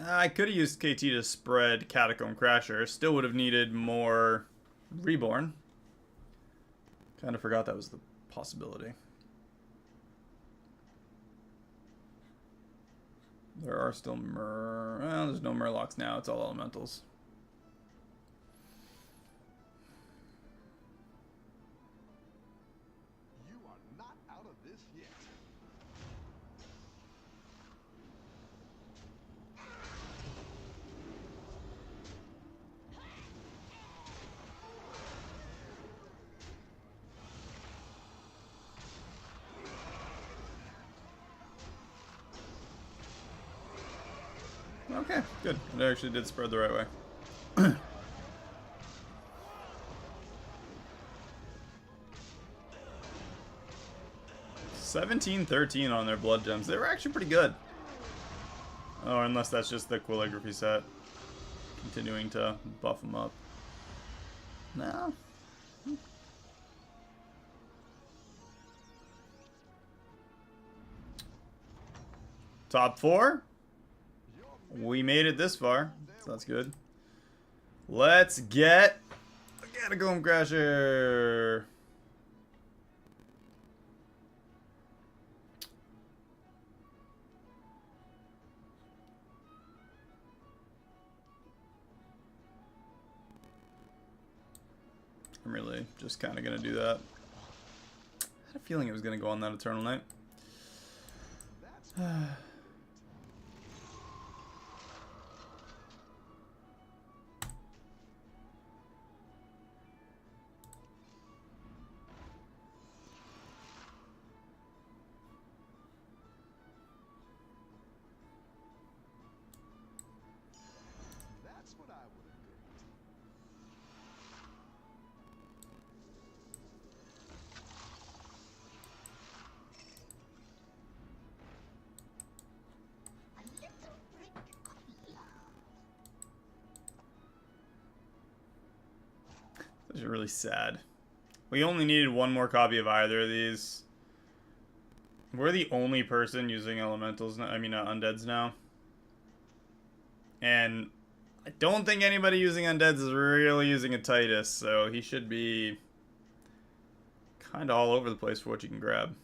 I could have used KT to spread Catacomb Crasher. Still would have needed more Reborn. Kind of forgot that was the possibility. There are still well, there's no Murlocs now. It's all Elementals. You are not out of this yet. Okay, good. It actually did spread the right way. 17-13 on their blood gems. They were actually pretty good. Oh, unless that's just the calligraphy set. Continuing to buff them up. No. Top 4. We made it this far, so that's good. Let's get a Catacomb Crasher. I'm really just kind of going to do that. I had a feeling it was going to go on that Eternal Knight. That's what I would have picked. This is really sad. We only needed one more copy of either of these. We're the only person using elementals now. I mean, undeads now. And I don't think anybody using undeads is really using a Titus, so he should be kind of all over the place for what you can grab.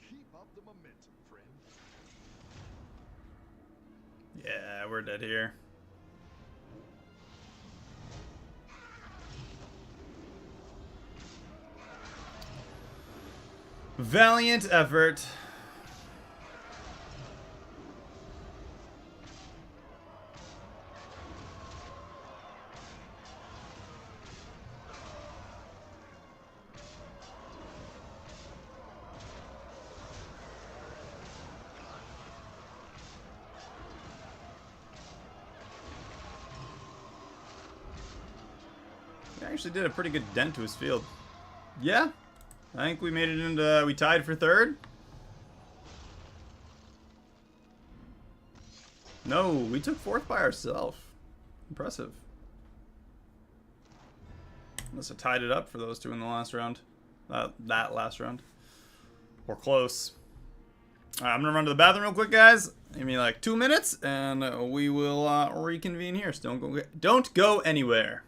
Keep up the momentum, friend. Yeah, we're dead here. Valiant effort. We actually did a pretty good dent to his field. Yeah, I think we made it into, we tied for third. No, we took fourth by ourselves. Impressive. Must have tied it up for those two in the last round. That last round. Or close. Alright, I'm gonna run to the bathroom real quick, guys. Give me like 2 minutes, and we will reconvene here. So don't go anywhere.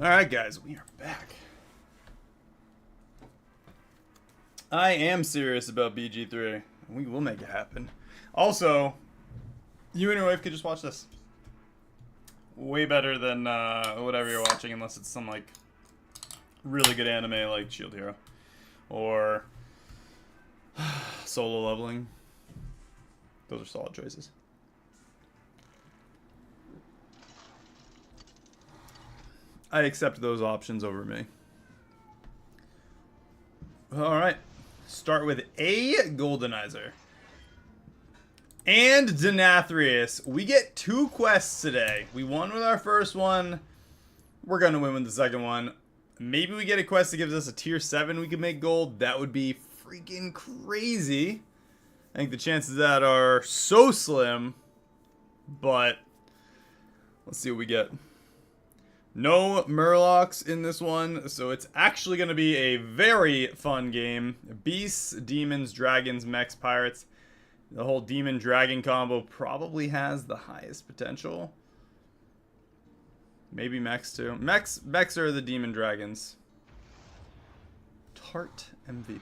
Alright, guys, we are back. I am serious about BG3. We will make it happen. Also, you and your wife could just watch this. way better than whatever you're watching, unless it's some like really good anime like Shield Hero or Solo Leveling. Those are solid choices. I accept those options over me. All right, start with a Goldenizer. And Denathrius. We get 2 quests today. We won with our first one. We're going to win with the second one. Maybe we get a quest that gives us a tier 7 we can make gold. That would be freaking crazy. I think the chances of that are so slim. But let's see what we get. No Murlocs in this one, so it's actually going to be a very fun game. Beasts, demons, dragons, mechs, pirates. The whole demon-dragon combo probably has the highest potential. Maybe mechs too. Mechs are the demon dragons. Tart MVP.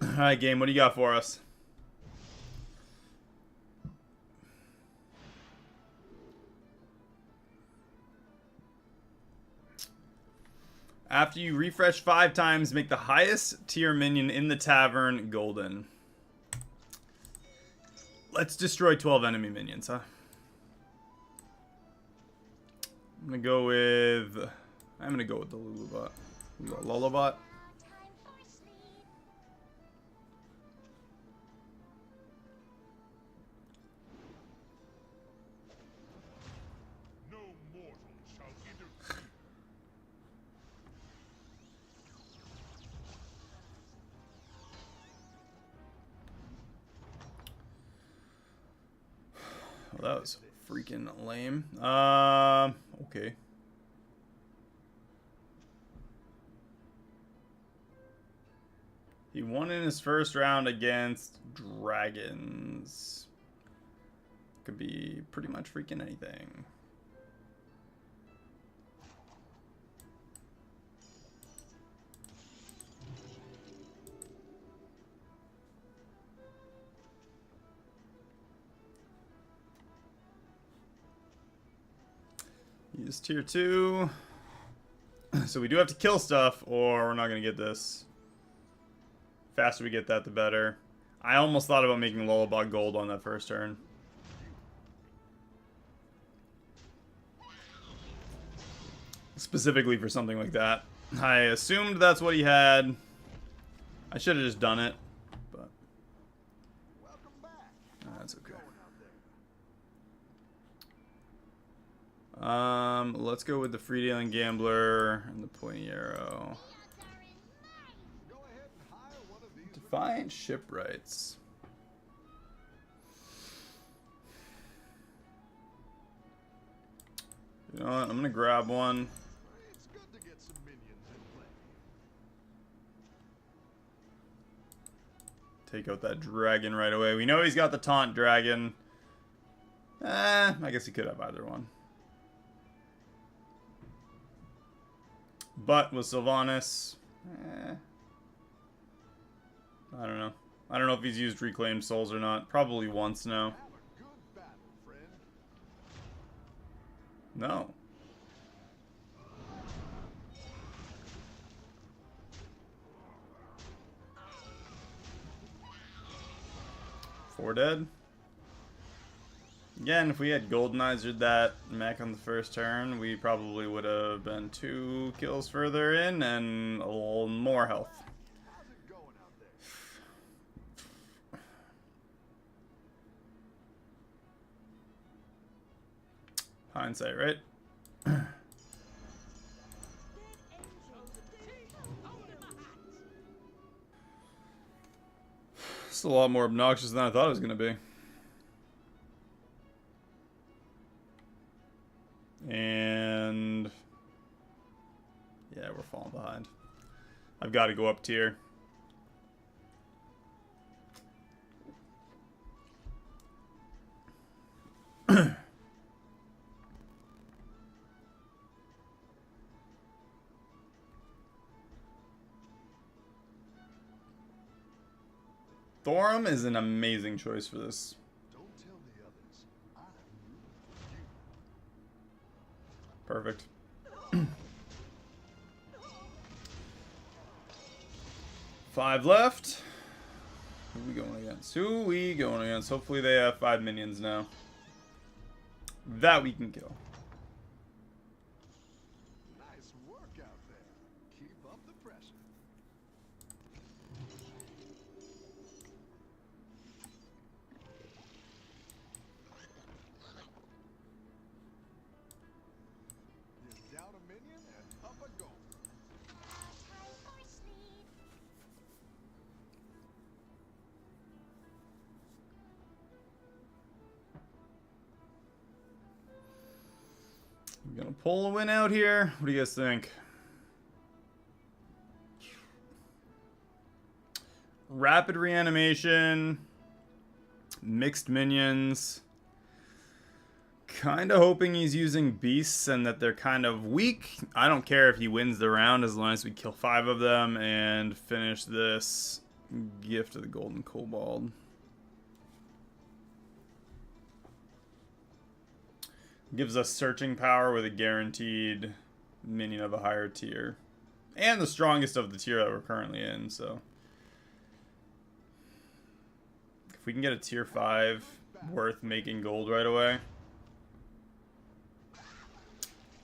Alright, game, what do you got for us? After you refresh 5 times, make the highest tier minion in the tavern golden. Let's destroy 12 enemy minions, huh? I'm gonna go with the Lulubot. Lullabot. No mortal shall interfere. Well, that was freaking lame. Okay. He won in his first round against dragons. Could be pretty much freaking anything. Use tier 2. So we do have to kill stuff, or we're not going to get this. Faster we get that, the better. I almost thought about making Lullabot gold on that first turn. Specifically for something like that. I assumed that's what he had. I should have just done it, but Welcome back. that's okay. Going out there. Let's go with the Freedealing Gambler and the Pointy Arrow. Go ahead and hire one of these. Defiant Shipwrights. You know what? I'm gonna grab one. It's good to get some minions in play. Take out that dragon right away. We know he's got the Taunt Dragon. I guess he could have either one. But with Sylvanas, I don't know. I don't know if he's used Reclaimed Souls or not. Probably once now. Have a good battle, friend. No. Four dead. Again, if we had Goldenizered that mech on the first turn, we probably would have been 2 kills further in and a little more health. How's it going out there? Hindsight, right? It's a lot more obnoxious than I thought it was going to be. And yeah, we're falling behind. I've got to go up tier. Thorum is an amazing choice for this. Don't tell the others. I'm rooting for you. Perfect. Five left. Who we going against? Who we going against? Hopefully they have 5 minions now. That we can kill. Nice work out there. Keep up the pressure. You're down a minion and up a goal. Time for sleep. I'm gonna pull a win out here. What do you guys think? Rapid reanimation. Mixed minions. Kind of hoping he's using beasts and that they're kind of weak. I don't care if he wins the round as long as we kill 5 of them and finish this gift of the golden kobold. Gives us searching power with a guaranteed minion of a higher tier. And the strongest of the tier that we're currently in, so. If we can get a tier 5 worth making gold right away.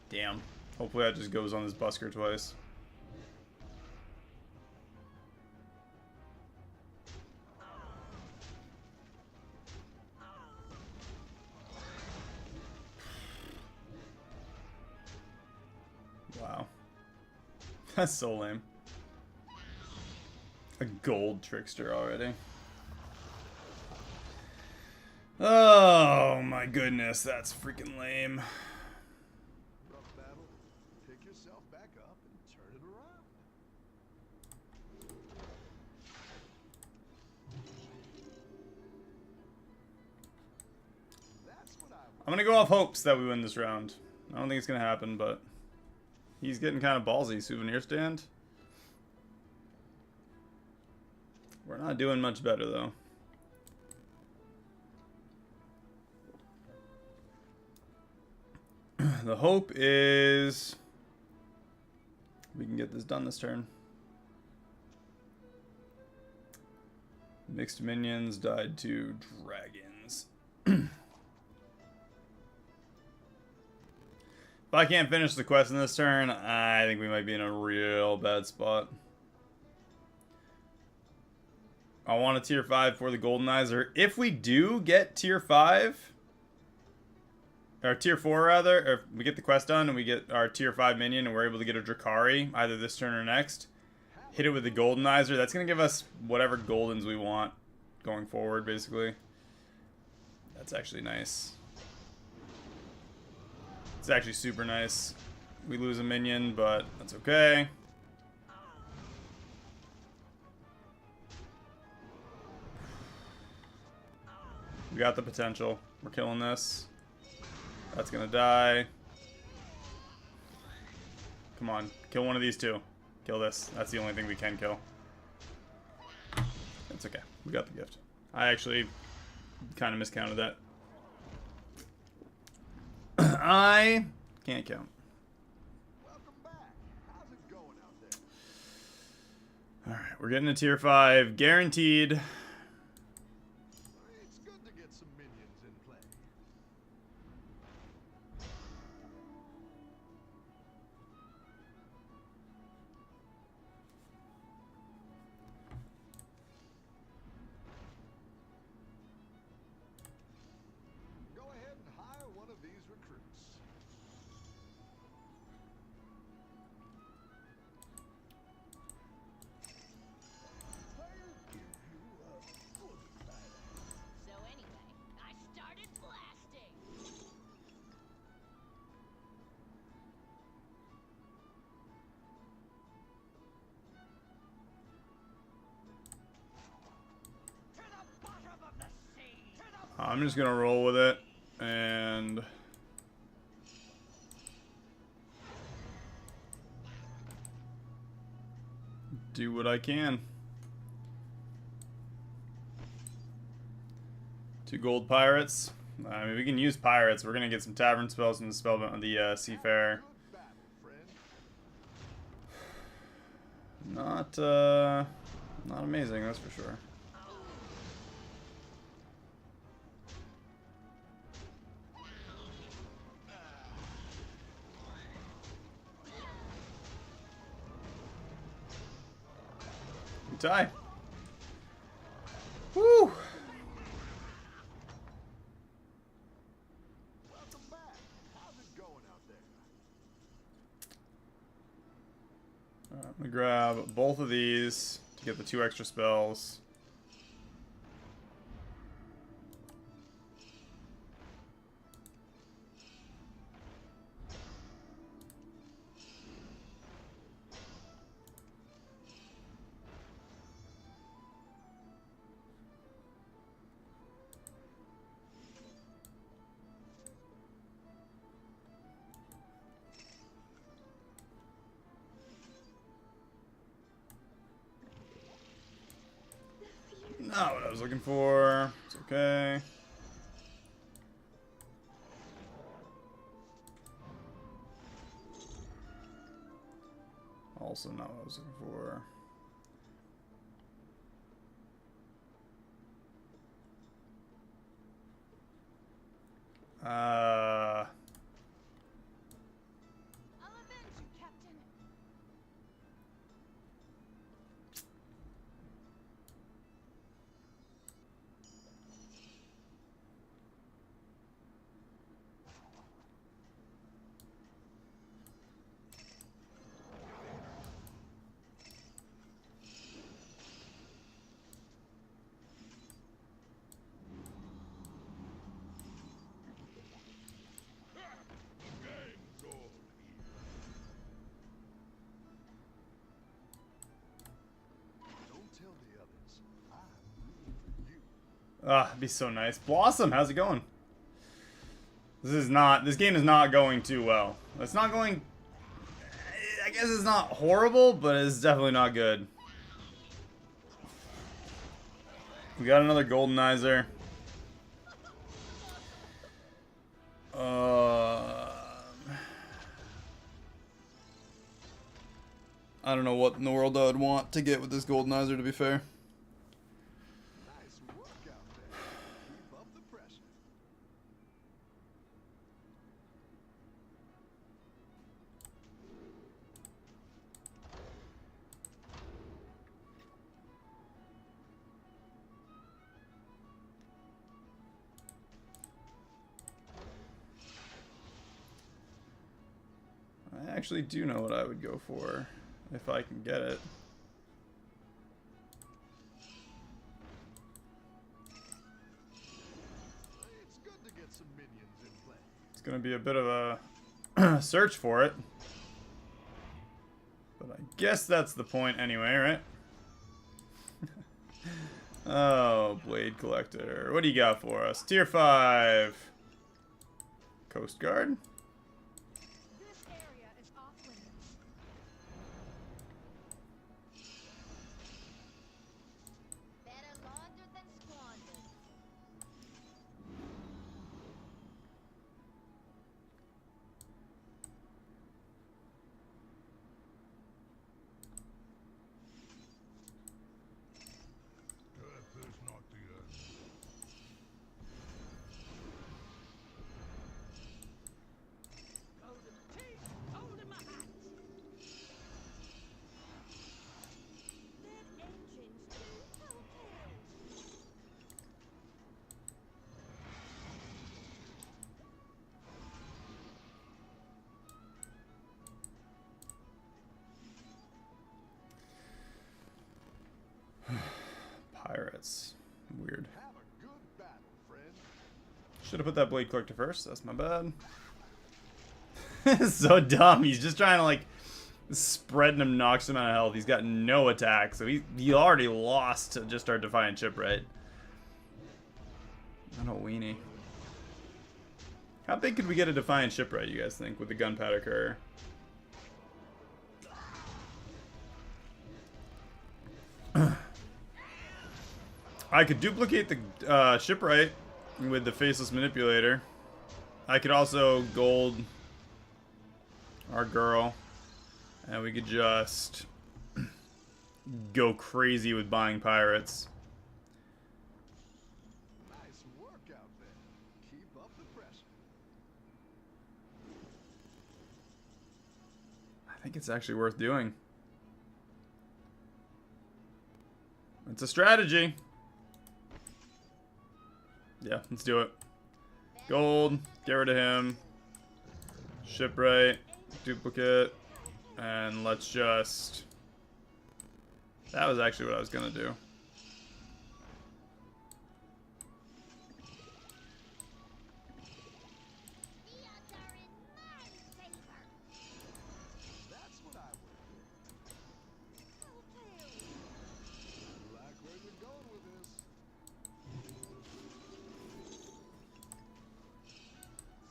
Damn. Hopefully that just goes on this busker twice. Wow. That's so lame. A gold trickster already. Oh my goodness, that's freaking lame. Rough battle. Pick yourself back up and turn it around. That's what I'm gonna go off hopes that we win this round. I don't think it's gonna happen, but he's getting kind of ballsy. Souvenir stand. We're not doing much better though. The hope is we can get this done this turn. Mixed minions died to dragons. If I can't finish the quest in this turn, I think we might be in a real bad spot. I want a tier 5 for the Goldenizer. If we do get tier 5, or tier 4 rather, or if we get the quest done and we get our tier 5 minion and we're able to get a Drakari either this turn or next, hit it with the Goldenizer, that's going to give us whatever Goldens we want going forward, basically. That's actually nice. It's actually super nice. We lose a minion, but that's okay. We got the potential. We're killing this. That's gonna die. Come on, kill one of these two. Kill this. That's the only thing we can kill. It's okay. We got the gift. I actually kind of miscounted that. I can't count. Welcome back. How's it going out there? Alright, we're getting a tier 5. Guaranteed. It's good to get some minions in play. Go ahead and hire one of these recruits. So anyway, I started blasting. To the bottom of the sea! To the I'm just gonna roll with it and do what I can. 2 gold pirates. I mean, we can use pirates. We're gonna get some tavern spells from the Seafarer. Good battle, friend. Not amazing, that's for sure. Tie. Woo! Welcome back. How's it going out there? I'm gonna grab both of these to get the 2 extra spells. Not what I was looking for. It's okay. Also not what I was looking for. I'll avenge you, Captain. Don't tell the others. I'm rooting for you. Ah, it'd be so nice. Blossom, how's it going? This game is not going too well. It's not going, I guess it's not horrible, but it's definitely not good. We got another Goldenizer. I don't know what in the world I would want to get with this Goldenizer, to be fair. Nice work out there. Keep up the pressure. I actually do know what I would go for, if I can get it. It's good to get some minions in play. It's gonna be a bit of a search for it. But I guess that's the point anyway, right? Oh, Blade Collector. What do you got for us? Tier 5. Coast Guard? This area is off limits. Better laundered than squandered. Death is not the end. Hold him teeth, hold him a hat. Dead engines do tell tales. Pirates. Weird. Have a good battle, friend. Should have put that Blade Collector first. That's my bad. So dumb. He's just trying to, like, spread an obnoxious amount of health. He's got no attack, so he already lost to just our Defiant Shipwright. What a weenie. How big could we get a Defiant Shipwright, you guys think, with the Gunpowder Courier? I could duplicate the Shipwright with the Faceless Manipulator. I could also gold our girl, and we could just go crazy with buying pirates. Nice work out there. Keep up the pressure. I think it's actually worth doing. It's a strategy. Yeah, let's do it. Gold, get rid of him. Shipwright, duplicate, and let's just... That was actually what I was gonna do. That's what I would have picked. I like where you're going with this.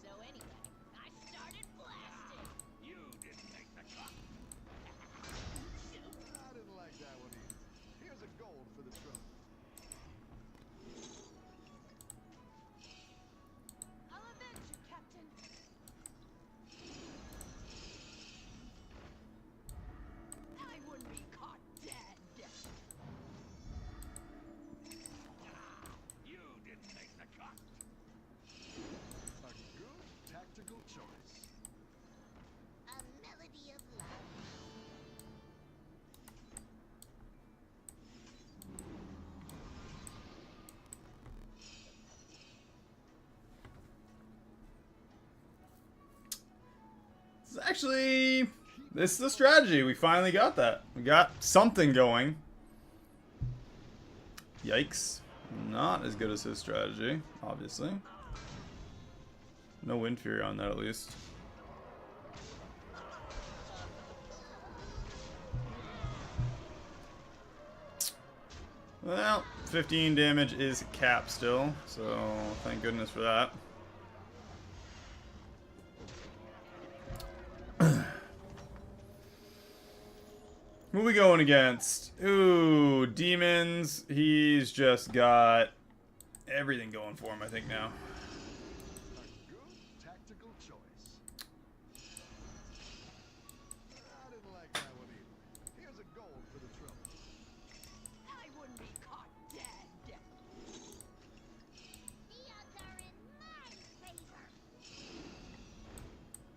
So anyway, I started blasting. You didn't make the cut. I didn't like that one either. Here's a gold for the trouble. I'll avenge you, Captain. I wouldn't be caught dead. You didn't make the cut. A good tactical choice. A melody of love. This is the strategy. We finally got that. We got something going. Yikes. Not as good as his strategy, obviously. No Wind Fury on that, at least. Well, 15 damage is cap still, so thank goodness for that. Who we going against? Ooh, demons. He's just got everything going for him, I think, now. A good tactical choice. I didn't like that one either. Here's a gold for the trouble. I wouldn't be caught dead. The odds are in my favor.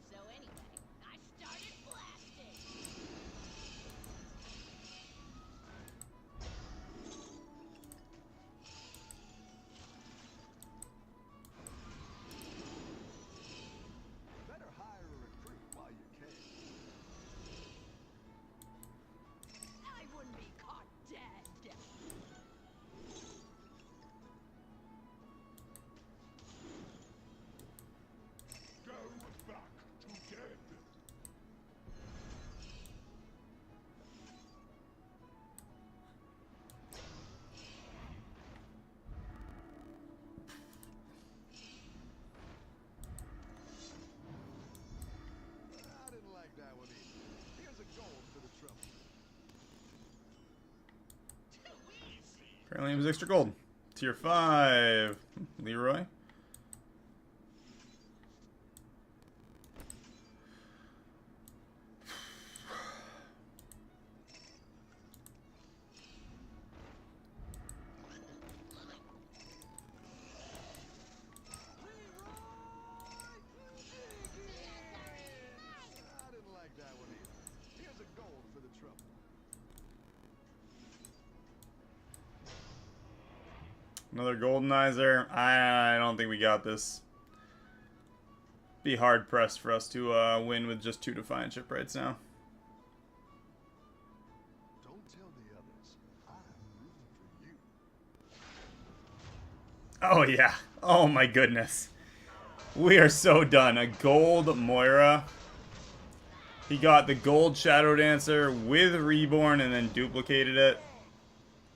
So anyway, I started blasting. Better hire a recruit while you can. I wouldn't be caught dead. Go back to dead. I didn't like that one either. Here's a gold for the trouble. Too easy. Currently, it was extra gold. Tier 5. Leroy. I didn't like that one either. Here's a gold for the trouble. Another Goldenizer. I don't think we got this. Be hard pressed for us to win with just 2 Defiant Shipwrights now. Don't tell the others. I'm rooting for you. Oh, yeah. Oh, my goodness. We are so done. A gold Moira. He got the gold Shadow Dancer with Reborn and then duplicated it.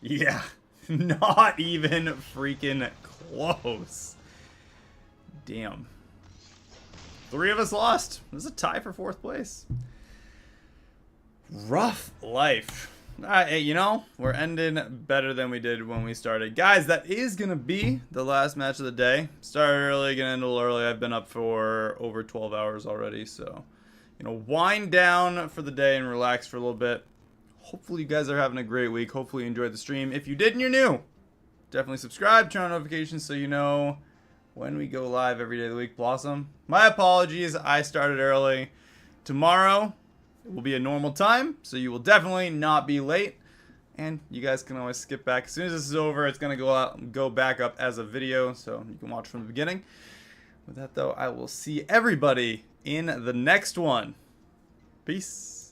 Yeah. Not even freaking close. Damn. 3 of us lost. This is a tie for 4th place. Rough life. Hey, you know, we're ending better than we did when we started. Guys, that is going to be the last match of the day. Started early, going to end a little early. I've been up for over 12 hours already, so, you know, wind down for the day and relax for a little bit. Hopefully you guys are having a great week. Hopefully you enjoyed the stream. If you did and you're new, definitely subscribe, turn on notifications so you know when we go live every day of the week. Blossom, my apologies. I started early. Tomorrow it will be a normal time, so you will definitely not be late. And you guys can always skip back. As soon as this is over, it's going to go back up as a video, so you can watch from the beginning. With that, though, I will see everybody in the next one. Peace.